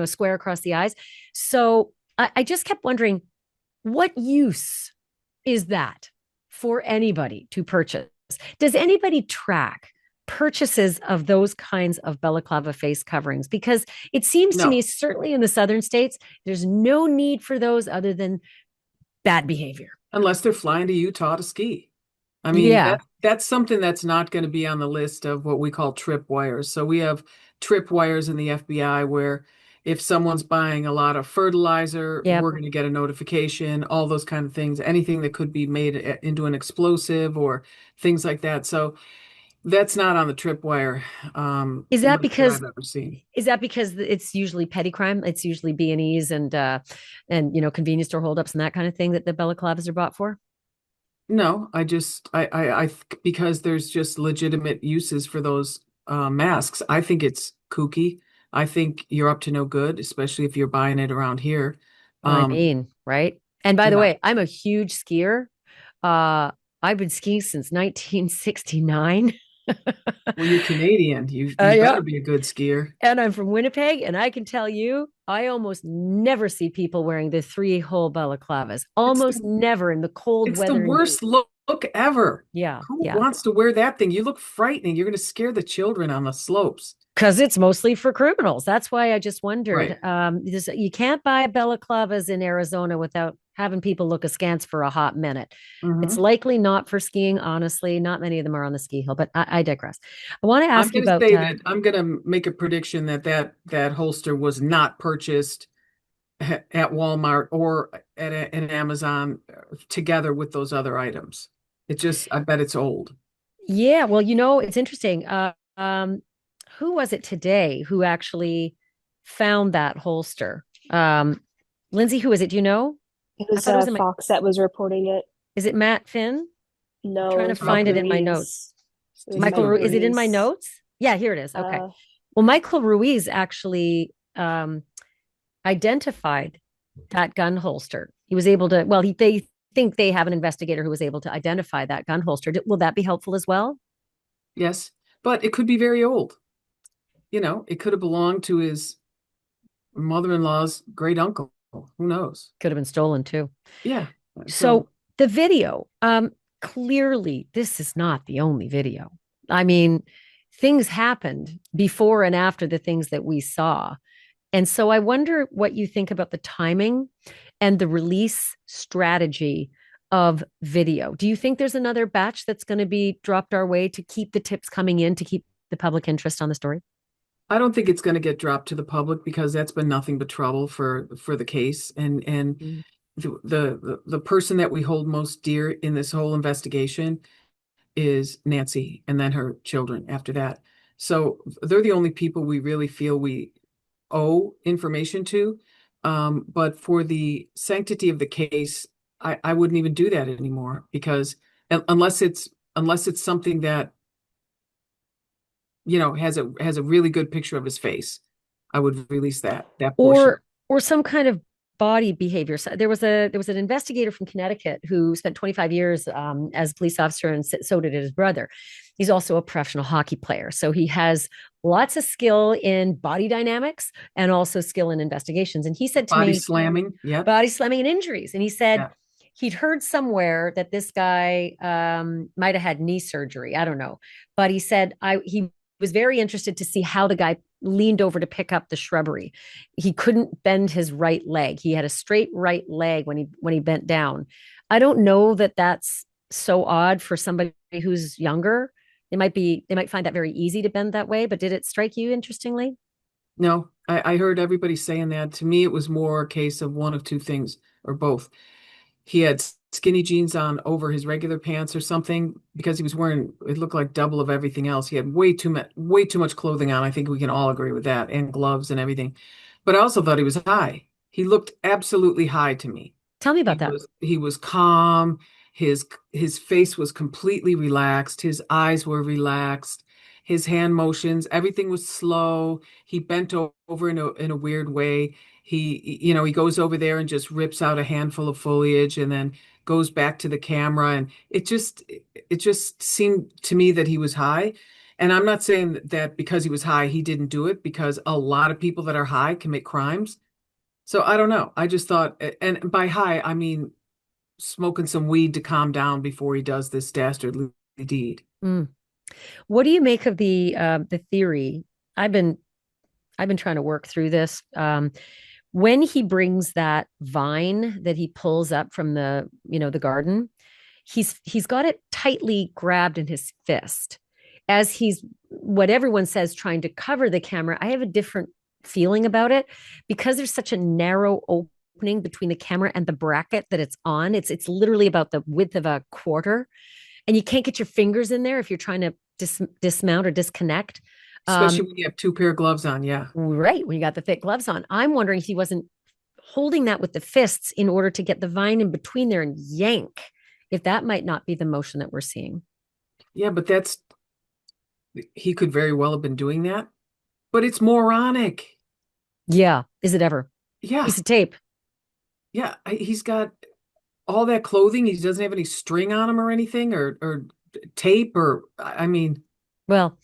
square across the eyes. So I just kept wondering, what use is that for anybody to purchase? Does anybody track purchases of those kinds of balaclava face coverings? Because it seems to No, me, certainly in the southern states, there's no need for those other than bad behavior. unless they're flying to Utah to ski. I mean, Yeah. that's something that's not going to be on the list of what we call trip wires. So we have trip wires in the FBI where if someone's buying a lot of fertilizer, Yep. we're going to get a notification, all those kind of things, anything that could be made into an explosive or things like that. So that's not on the tripwire Is that list that because I've ever seen. is that because it's usually petty crime? It's usually B&Es and convenience store holdups and that kind of thing that the balaclavas are bought for? No, because there's just legitimate uses for those masks. I think it's kooky. I think you're up to no good, especially if you're buying it around here. Well, I Um, mean, right? And by the yeah. way, I'm a huge skier. Uh, I've been skiing since 1969. Well, you're Canadian. You Yeah. better be a good skier. And I'm from Winnipeg, and I can tell you, I almost never see people wearing the three-hole balaclavas. It's Almost the never in the cold it's the weather and heat. worst look ever. Yeah, Who yeah. wants to wear that thing? You look frightening. You're going to scare the children on the slopes. Because it's mostly for criminals. That's why I just Right. wondered. You can't buy balaclavas in Arizona without having people look askance for a hot minute. It's Hmm. likely not for skiing, honestly. Not many of them are on the ski hill, but I digress. I want to I'm ask you going to about say that I'm going to make a prediction that holster was not purchased at Walmart or an Amazon together with those other items. I bet it's old. yeah, well, it's interesting. Who was it today who actually found that holster? Um, Lindsay, who is it? Do you know? It I was thought it was in my, Fox that was reporting it. is it Matt Finn? I'm No, it trying to was find Michael it Okay. in my notes. Ruiz. It was Michael, Michael Is it in my Ruiz. notes? Yeah, here it is. Okay. Uh, Well, Michael Ruiz actually identified that gun holster. He was able to, well, they think they have an investigator who was able to identify that gun holster. Will that be helpful as well? Yes, but it could be very old. It could have belonged to his mother-in-law's great uncle. Who knows? Could have been stolen too. Yeah. So the video, clearly, this is not the only video. I mean, things happened before and after the things that we saw. And so I wonder what you think about the timing and the release strategy of video. Do you think there's another batch that's going to be dropped our way to keep the tips coming in, to keep the public interest on the story? I don't think it's going to get dropped to the public because that's been nothing but trouble for the case. And Mm. the person that we hold most dear in this whole investigation is Nancy, and then her children after that. So they're the only people we really feel we owe information to. But for the sanctity of the case, I wouldn't even do that anymore because unless it's something that has a really good picture of his face, I would release that portion. Or some kind of body behavior. So there was an investigator from Connecticut who spent 25 years as a police officer, and so did his brother. He's also a professional hockey player, so he has lots of skill in body dynamics and also skill in investigations. And he said to Body me, slamming, yep. body slamming and injuries. And he said Yeah. he'd heard somewhere that this guy might have had knee surgery. I don't know, but he said he was very interested to see how the guy leaned over to pick up the shrubbery. He couldn't bend his right leg. He had a straight right leg when he bent down. I don't know that that's so odd for somebody who's younger. They might find that very easy to bend that way, but did it strike you interestingly? No, I heard everybody saying that. To me, it was more a case of one of two things, or both. He had skinny jeans on over his regular pants or something because he was wearing, it looked like double of everything else. He had way too much clothing on. I think we can all agree with that, and gloves and everything. But I also thought he was high. He looked absolutely high to me. Tell me He about that. was calm. His face was completely relaxed. His eyes were relaxed. His hand motions, everything was slow. He bent over in a weird way. He goes over there and just rips out a handful of foliage and then goes back to the camera. And it just seemed to me that he was high. And I'm not saying that because he was high, he didn't do it, because a lot of people that are high commit crimes. So I don't know. I just thought, and by high, I mean smoking some weed to calm down before he does this dastardly deed. Mm. What do you make of the theory? I've been trying to work through this. When he brings that vine that he pulls up from the garden, he's got it tightly grabbed in his fist, as he's, what everyone says, trying to cover the camera. I have a different feeling about it because there's such a narrow opening between the camera and the bracket that it's on. It's literally about the width of a quarter, and you can't get your fingers in there if you're trying to dismount or disconnect. Especially when you have two pair of gloves on. Yeah. Right, when you got the thick gloves on. I'm wondering if he wasn't holding that with the fists in order to get the vine in between there and yank, if that might not be the motion that we're seeing. Yeah, but he could very well have been doing that, but it's moronic. Yeah. Is it ever? Yeah. Piece of tape. Yeah. He's got all that clothing. He doesn't have any string on him or anything, or tape, or, I mean. Well,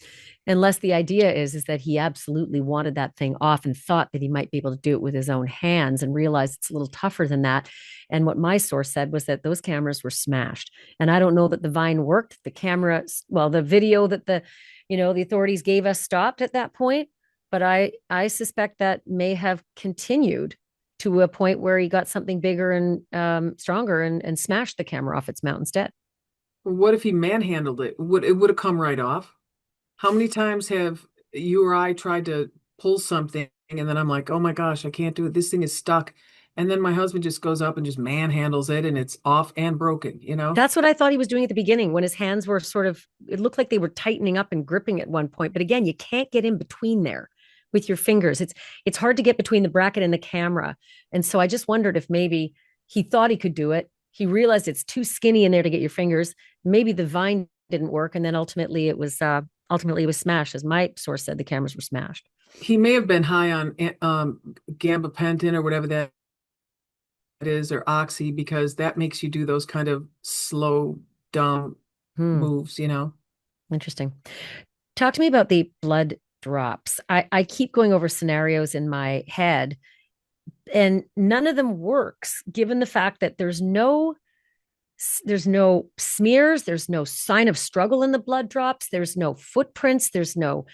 unless the idea is that he absolutely wanted that thing off and thought that he might be able to do it with his own hands, and realized it's a little tougher than that. And what my source said was that those cameras were smashed. And I don't know that the vine worked. The video that the authorities gave us stopped at that point. But I suspect that may have continued to a point where he got something bigger and stronger and smashed the camera off its mount instead. What if he manhandled it? It would have come right off? How many times have you or I tried to pull something and then I'm like, oh my gosh, I can't do it. This thing is stuck. And then my husband just goes up and just manhandles it and it's off and broken. That's what I thought he was doing at the beginning, when his hands were it looked like they were tightening up and gripping at one point. But again, you can't get in between there with your fingers. It's hard to get between the bracket and the camera. And so I just wondered if maybe he thought he could do it. He realized it's too skinny in there to get your fingers. Maybe the vine didn't work, and then ultimately it was smashed. As my source said, the cameras were smashed. He may have been high on gabapentin or whatever that is, or oxy, because that makes you do those kind of slow, dumb moves, Interesting. Talk to me about the blood drops. I keep going over scenarios in my head, and none of them works given the fact that there's no smears, there's no sign of struggle in the blood drops, there's no footprints, there's no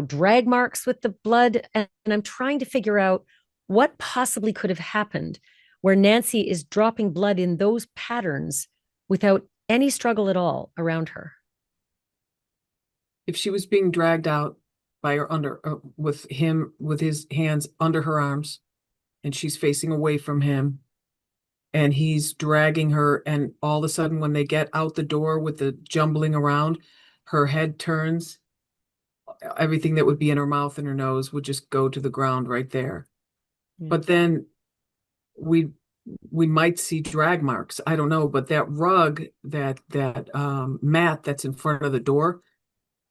drag marks with the blood. And I'm trying to figure out what possibly could have happened where Nancy is dropping blood in those patterns without any struggle at all around her. If she was being dragged out by her with his hands under her arms, and she's facing away from him, and he's dragging her, and all of a sudden when they get out the door with the jumbling around, her head turns, everything that would be in her mouth and her nose would just go to the ground right there. But then we might see drag marks. I don't know, but that rug, that mat that's in front of the door,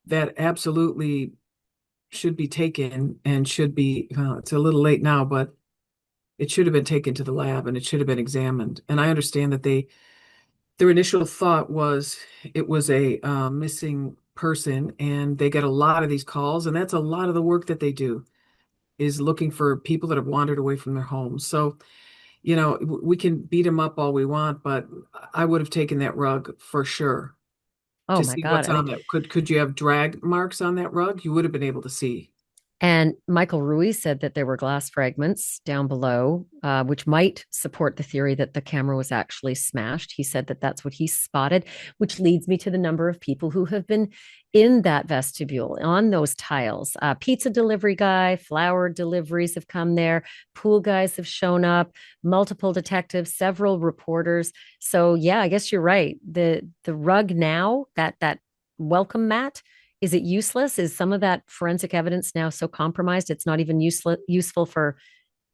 that absolutely should be taken, and should be, it's a little late now, but it should have been taken to the lab and it should have been examined. And I understand that their initial thought was it was a missing person, and they get a lot of these calls, and that's a lot of the work that they do, is looking for people that have wandered away from their homes. So, we can beat them up all we want, but I would have taken that rug for sure. Oh To my see God. what's on that. Could you have drag marks on that rug? You would have been able to see. And Michael Ruiz said that there were glass fragments down below, which might support the theory that the camera was actually smashed. He said that that's what he spotted, which leads me to the number of people who have been in that vestibule on those tiles. Pizza delivery guy, flower deliveries have come there, pool guys have shown up, multiple detectives, several reporters. So yeah, I guess you're right. The rug now, that welcome mat, is it useless? Is some of that forensic evidence now so compromised it's not even useful for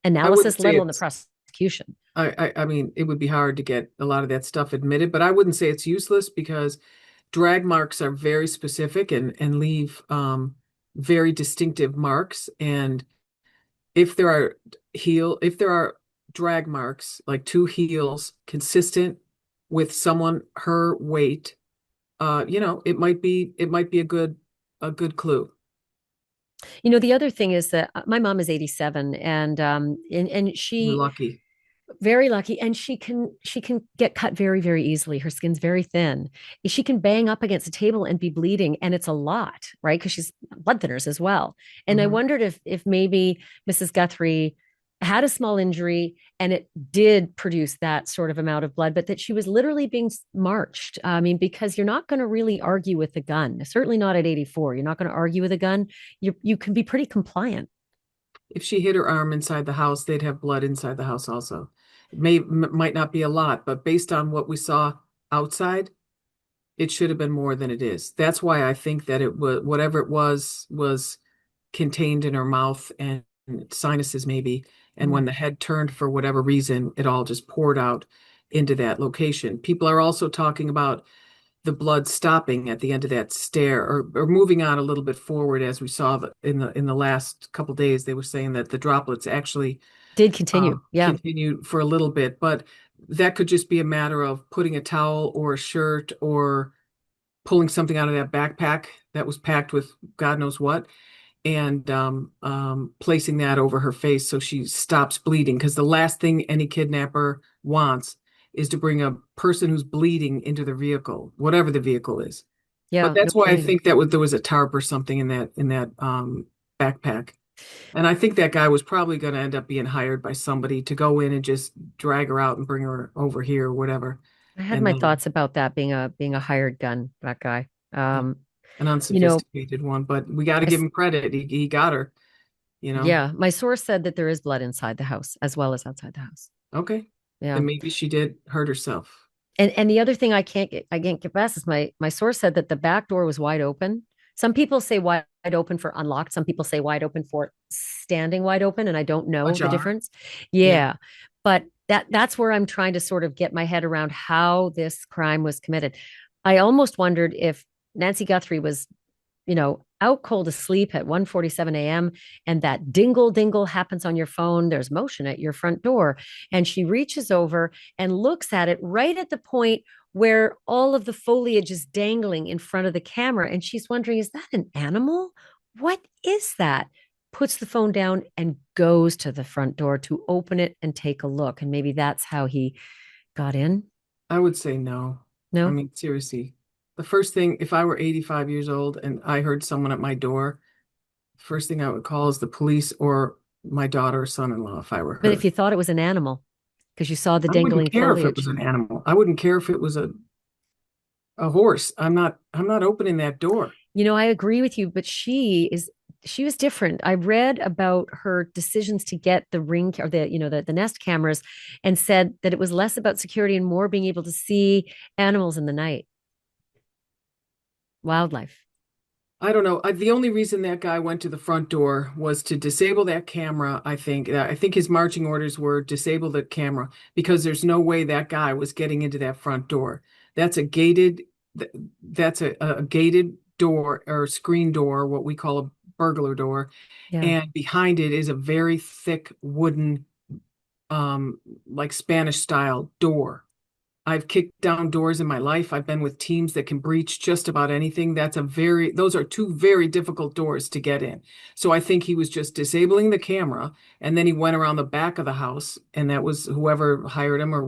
analysis, let alone the prosecution? I mean, it would be hard to get a lot of that stuff admitted, but I wouldn't say it's useless, because drag marks are very specific and leave very distinctive marks. And if there are drag marks, like two heels consistent with someone her weight, it might be a good clue. The other thing is that my mom is 87, and You're she lucky. very lucky, and she can get cut very, very easily. Her skin's very thin. She can bang up against a table and be bleeding, and it's a lot, right? Because she's blood thinners as well. And I wondered if maybe Mrs. Guthrie had a small injury and it did produce that sort of amount of blood, but that she was literally being marched. I mean, because you're not going to really argue with a gun, certainly not at 84. You're not going to argue with a gun. You can be pretty compliant. If she hit her arm inside the house, they'd have blood inside the house also. It might not be a lot, but based on what we saw outside, it should have been more than it is. That's why I think that it was, whatever it was contained in her mouth and sinuses maybe. And when the head turned for whatever reason, it all just poured out into that location. People are also talking about the blood stopping at the end of that stair, or moving on a little bit forward, as we saw in the last couple of days. They were saying that the droplets actually Did continue. Yeah. continued for a little bit, but that could just be a matter of putting a towel or a shirt or pulling something out of that backpack that was packed with God knows what, and placing that over her face so she stops bleeding. Because the last thing any kidnapper wants is to bring a person who's bleeding into their vehicle, whatever the vehicle is. Yeah. But that's No why I kidding. think that there was a tarp or something in that backpack. And I think that guy was probably going to end up being hired by somebody to go in and just drag her out and bring her over here or whatever. I had And my then thoughts about that being a hired gun, that guy. an You know, unsophisticated one, but we got to give him credit. He got her, yeah, my source said that there is blood inside the house as well as outside the house. Okay. Yeah. Then maybe she did hurt herself. And the other thing I can't get past is my source said that the back door was wide open Some people say wide open for unlocked. Some people say wide open for standing wide open, and I don't know the Ajar. difference. Yeah. Yeah. But that's where I'm trying to sort of get my head around how this crime was committed. I almost wondered if Nancy Guthrie was, out cold asleep at 1:47 a.m. and that dingle dingle happens on your phone. There's motion at your front door. And she reaches over and looks at it right at the point where all of the foliage is dangling in front of the camera. And she's wondering, is that an animal? What is that? Puts the phone down and goes to the front door to open it and take a look. And maybe that's how he got in. I would say no. I No? mean, seriously. The first thing, if I were 85 years old and I heard someone at my door, first thing I would call is the police or my daughter or son-in-law if I were But if her. you thought it was an animal, because you saw the I wouldn't dangling care if it was foliage. an animal. I wouldn't care if it was a horse. I'm not opening that door. I agree with you, but she was different. I read about her decisions to get the ring or the Nest cameras and said that it was less about security and more being able to see animals in the night, wildlife. I don't know. The only reason that guy went to the front door was to disable that camera, I think. I think his marching orders were disable the camera because there's no way that guy was getting into that front door. That's a gated th- that's a gated door or screen door, what we call a burglar door, Yeah. and behind it is a very thick wooden like Spanish style door. I've kicked down doors in my life. I've been with teams that can breach just about anything. Those are two very difficult doors to get in. So I think he was just disabling the camera and then he went around the back of the house and that was whoever hired him or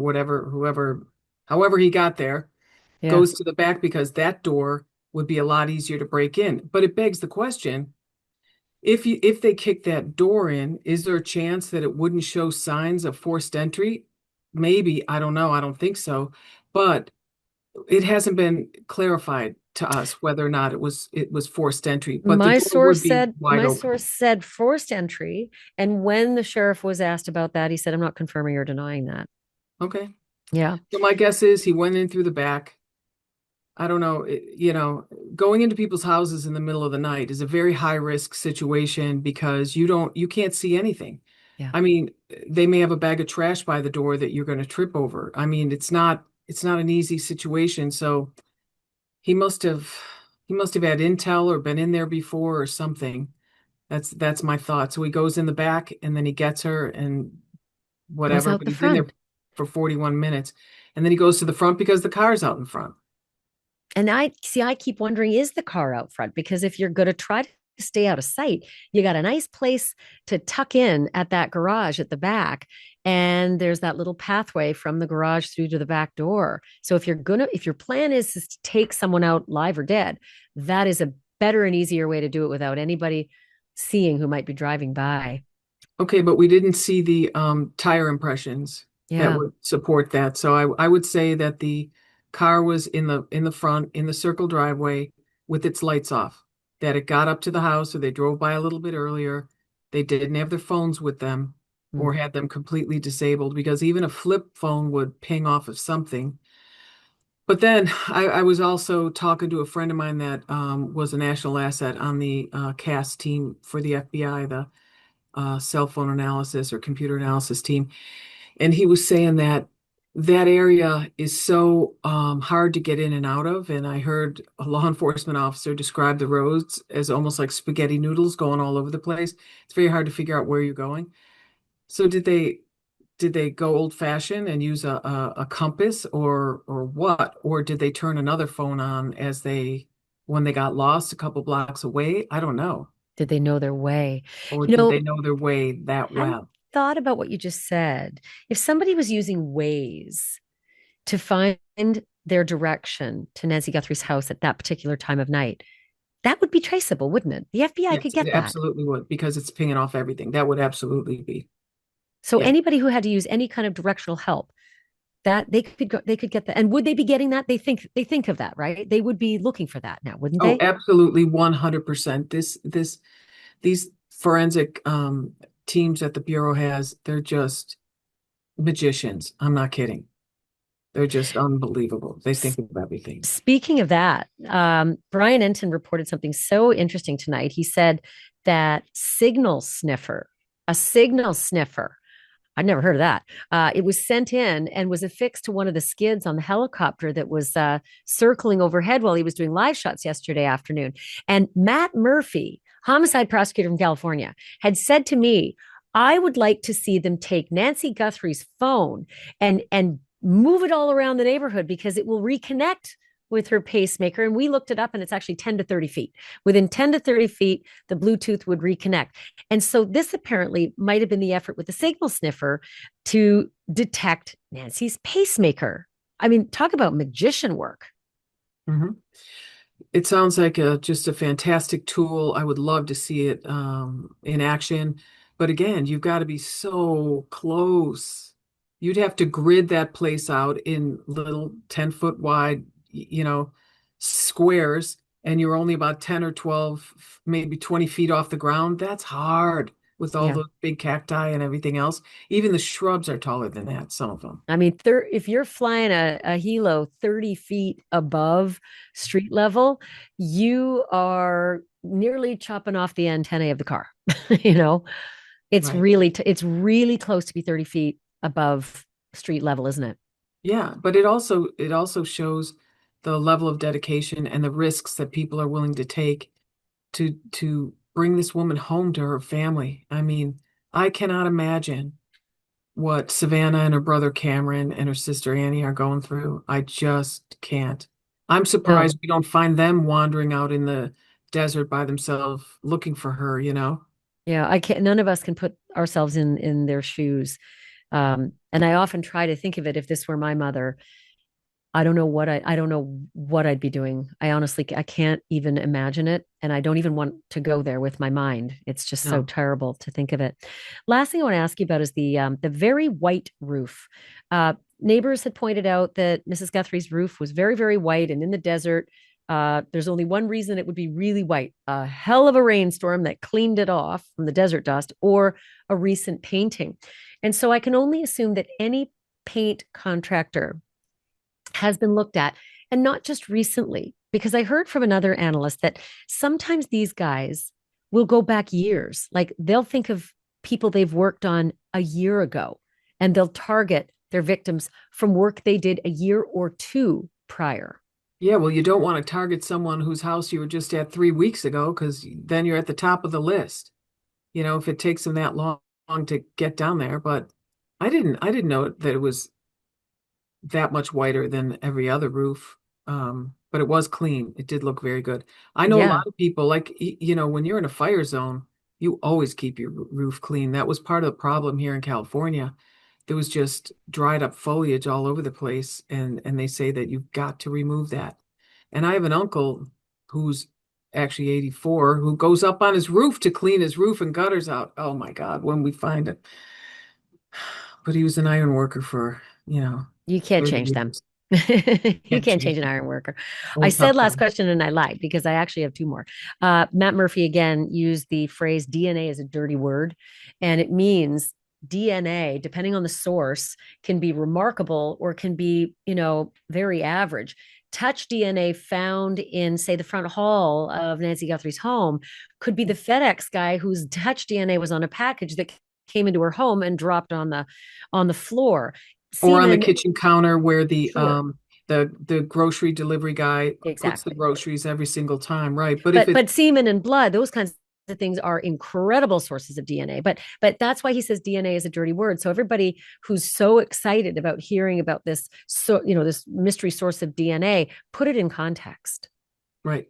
however he got there, Yeah. goes to the back because that door would be a lot easier to break in. But it begs the question, if they kick that door in, is there a chance that it wouldn't show signs of forced entry? Maybe, I don't know. I don't think so. But it hasn't been clarified to us whether or not it was forced entry, but the My door source would be said wide my open. source said forced entry, and when the sheriff was asked about that, he said, "I'm not confirming or denying that." Okay. Yeah. So my guess is he went in through the back. I don't know, going into people's houses in the middle of the night is a very high risk situation because you can't see anything. Yeah. I mean, they may have a bag of trash by the door that you're going to trip over. I mean, it's not an easy situation. So he must have he must have had intel or been in there before or something. That's my thought. So he goes in the back and then he gets her and Goes whatever, out but the he's in there front. for 41 minutes. And then he goes to the front because the car's out in front. And I keep wondering, is the car out front? Because if you're going to try to stay out of sight, you got a nice place to tuck in at that garage at the back. And there's that little pathway from the garage through to the back door. So if your plan is to take someone out live or dead, that is a better and easier way to do it without anybody seeing who might be driving by. Okay, but we didn't see the tire impressions that Yeah. would support that. So I would say that the car was in the front in the circle driveway with its lights off. That it got up to the house or they drove by a little bit earlier. They didn't have their phones with them Mm. or had them completely disabled because even a flip phone would ping off of something. But then I was also talking to a friend of mine that was a national asset on the CAS team for the FBI, the cell phone analysis or computer analysis team. And he was saying that that area is so hard to get in and out of. And I heard a law enforcement officer describe the roads as almost like spaghetti noodles going all over the place. It's very hard to figure out where you're going. So did they go old fashioned and use a compass or what? Or did they turn another phone on when they got lost a couple blocks away? I don't know. Did they know their way? Or You did they know, know their way that hadn't well? thought about what you just said. If somebody was using Waze to find their direction to Nancy Guthrie's house at that particular time of night, that would be traceable, wouldn't it? The FBI could Yes, it get that. absolutely would because it's pinging off everything. That would absolutely be. So Yeah. anybody who had to use any kind of directional help, that they could get that. And would they be getting that? They think of that, right? They would be looking for that now, wouldn't Oh, they? absolutely 100%. These forensic teams that the Bureau has, they're just magicians. I'm not kidding. They're just unbelievable. They think of everything. Speaking of that, Brian Enton reported something so interesting tonight. He said that a signal sniffer, I'd never heard of that. It was sent in and was affixed to one of the skids on the helicopter that was circling overhead while he was doing live shots yesterday afternoon. And Matt Murphy, homicide prosecutor from California, had said to me, I would like to see them take Nancy Guthrie's phone and move it all around the neighborhood because it will reconnect with her pacemaker. And we looked it up and it's actually 10 to 30 feet. Within 10 to 30 feet, the Bluetooth would reconnect. And so this apparently might have been the effort with the signal sniffer to detect Nancy's pacemaker. I mean, talk about magician work. Mm-hmm. It sounds like just a fantastic tool. I would love to see it in action. But again, you've got to be so close. You'd have to grid that place out in little 10-foot wide, squares, and you're only about 10 or 12, maybe 20 feet off the ground. That's hard with all Yeah. the big cacti and everything else. Even the shrubs are taller than that, some of them. I mean, if you're flying a helo 30 feet above street level, you are nearly chopping off the antennae of the car. you know, it's Right. it's really close to be 30 feet above street level, isn't it? Yeah, but it also shows the level of dedication and the risks that people are willing to take to bring this woman home to her family. I mean, I cannot imagine what Savannah and her brother Cameron and her sister Annie are going through. I just can't. I'm No. surprised we don't find them wandering out in the desert by themselves looking for her, you know? Yeah, I can't. None of us can put ourselves in their shoes. And I often try to think of it if this were my mother. I don't know what I'd be doing. I can't even imagine it, and I don't even want to go there with my mind. It's just so No. terrible to think of it. Last thing I want to ask you about is the very white roof. Neighbors had pointed out that Mrs. Guthrie's roof was very, very white, and in the desert, there's only one reason it would be really white: a hell of a rainstorm that cleaned it off from the desert dust, or a recent painting. And so I can only assume that any paint contractor has been looked at, and not just recently, because I heard from another analyst that sometimes these guys will go back years. Like they'll think of people they've worked on a year ago and they'll target their victims from work they did a year or two prior. Yeah, well, you don't want to target someone whose house you were just at 3 weeks ago, because then you're at the top of the list. If it takes them that long to get down there. But I didn't know that it was that much whiter than every other roof. But it was clean. It did look very good. I know a Yeah. lot of people, like, when you're in a fire zone, you always keep your roof clean. That was part of the problem here in California. There was just dried up foliage all over the place, and they say that you've got to remove that. And I have an uncle who's actually 84 who goes up on his roof to clean his roof and gutters out. Oh my God, when we find it. But he was an iron worker for, You can't 30 change them. years. You Can't can't change change an it. iron worker. I Old said tough last guy. question and I lied because I actually have two more. Matt Murphy again used the phrase DNA is a dirty word, and it means DNA, depending on the source, can be remarkable or can be, very average. Touch DNA found in, say, the front hall of Nancy Guthrie's home could be the FedEx guy whose touch DNA was on a package that came into her home and dropped on the floor. Or on the Semen, kitchen counter where the sure, the grocery delivery guy puts the exactly. groceries every single time, right? But if But it's semen and blood, those kinds of things are incredible sources of DNA. But that's why he says DNA is a dirty word. So everybody who's so excited about hearing about this, this mystery source of DNA, put it in context. right,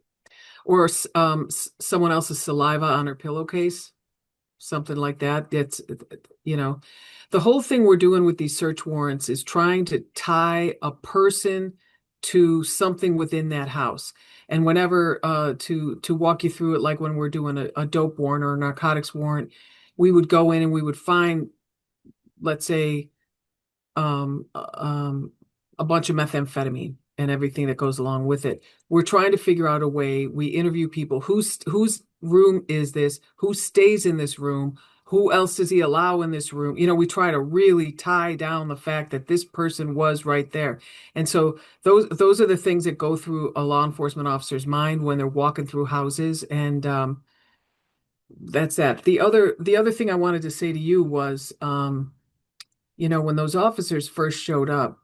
or someone else's saliva on her pillowcase, something like that. That's, you know, the whole thing we're doing with these search warrants is trying to tie a person to something within that house. And whenever to walk you through it, like when we're doing a dope warrant or a narcotics warrant, we would go in and we would find, let's say, a bunch of methamphetamine and everything that goes along with it. We're trying to figure out a way. We interview people whose room is this, who stays in this room, Who else does he allow in this room? We try to really tie down the fact that this person was right there. And so those are the things that go through a law enforcement officer's mind when they're walking through houses. And that's that. The other thing I wanted to say to you was, when those officers first showed up,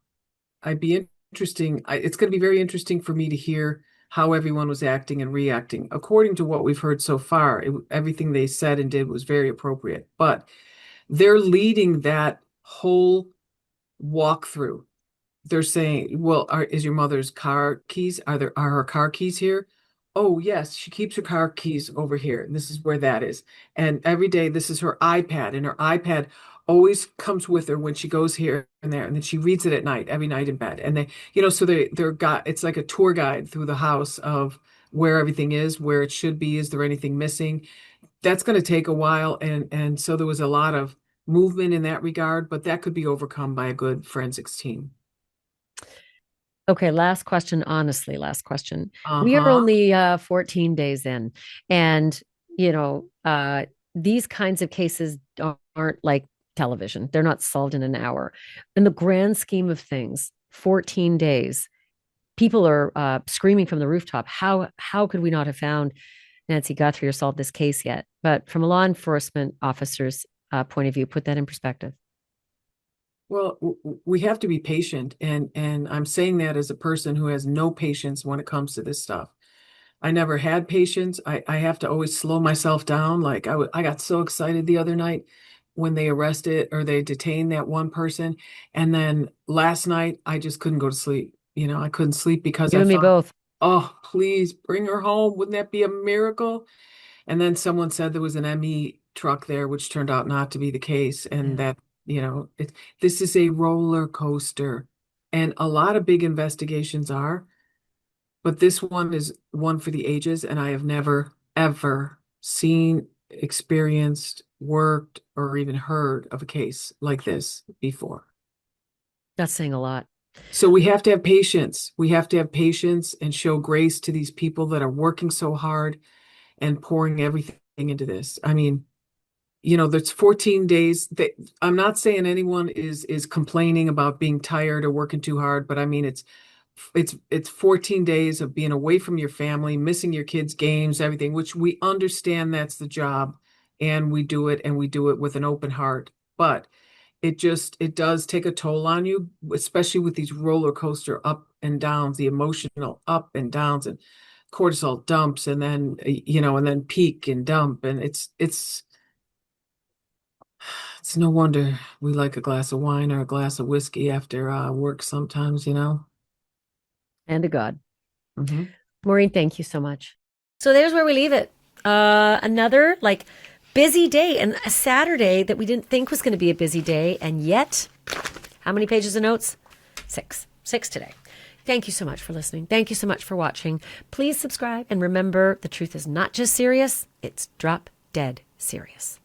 it's going to be very interesting for me to hear how everyone was acting and reacting. According to what we've heard so far, everything they said and did was very appropriate. But they're leading that whole walkthrough. They're saying, "Well, is your mother's car keys? Are her car keys here?" "Oh, yes, she keeps her car keys over here, and this is where that is." And every day, this is her iPad, and her iPad always comes with her when she goes here and there, and then she reads it at night, every night in bed. And so they're got it's like a tour guide through the house of where everything is, where it should be. Is there anything missing? That's going to take a while, and so there was a lot of movement in that regard, but that could be overcome by a good forensics team. Okay, last question, honestly, last question. We are Uh-huh. only 14 days in, and these kinds of cases aren't like television. They're not solved in an hour. In the grand scheme of things, 14 days, people are screaming from the rooftop, how could we not have found Nancy Guthrie or solved this case yet? But from a law enforcement officer's point of view, put that in perspective. Well, we have to be patient, and I'm saying that as a person who has no patience when it comes to this stuff. I never had patience. I have to always slow myself down. Like I got so excited the other night when they arrested or they detained that one person, and then last night I just couldn't go to sleep. I couldn't sleep because You I and me thought, both. "Oh, please bring her home. Wouldn't that be a miracle?" And then someone said there was an ME truck there, which turned out not to be the case. And Yeah. that, this is a roller coaster. And a lot of big investigations are, but this one is one for the ages. And I have never, ever seen, experienced, worked, or even heard of a case like this before. That's saying a lot. So we have to have patience. We have to have patience and show grace to these people that are working so hard and pouring everything into this. I mean, there's 14 days that I'm not saying anyone is complaining about being tired or working too hard, but I mean it's 14 days of being away from your family, missing your kids' games, everything, which we understand that's the job, and we do it with an open heart. But it does take a toll on you, especially with these roller coaster up and downs, the emotional up and downs, and cortisol dumps, and then and then peak and dump, and it's no wonder we like a glass of wine or a glass of whiskey after work sometimes. And to God. Hmm. Maureen, thank you so much. So there's where we leave it. Another busy day, and a Saturday that we didn't think was going to be a busy day. And yet, how many pages of notes? 6 today. Thank you so much for listening. Thank you so much for watching. Please subscribe. And remember, the truth is not just serious, it's drop dead serious.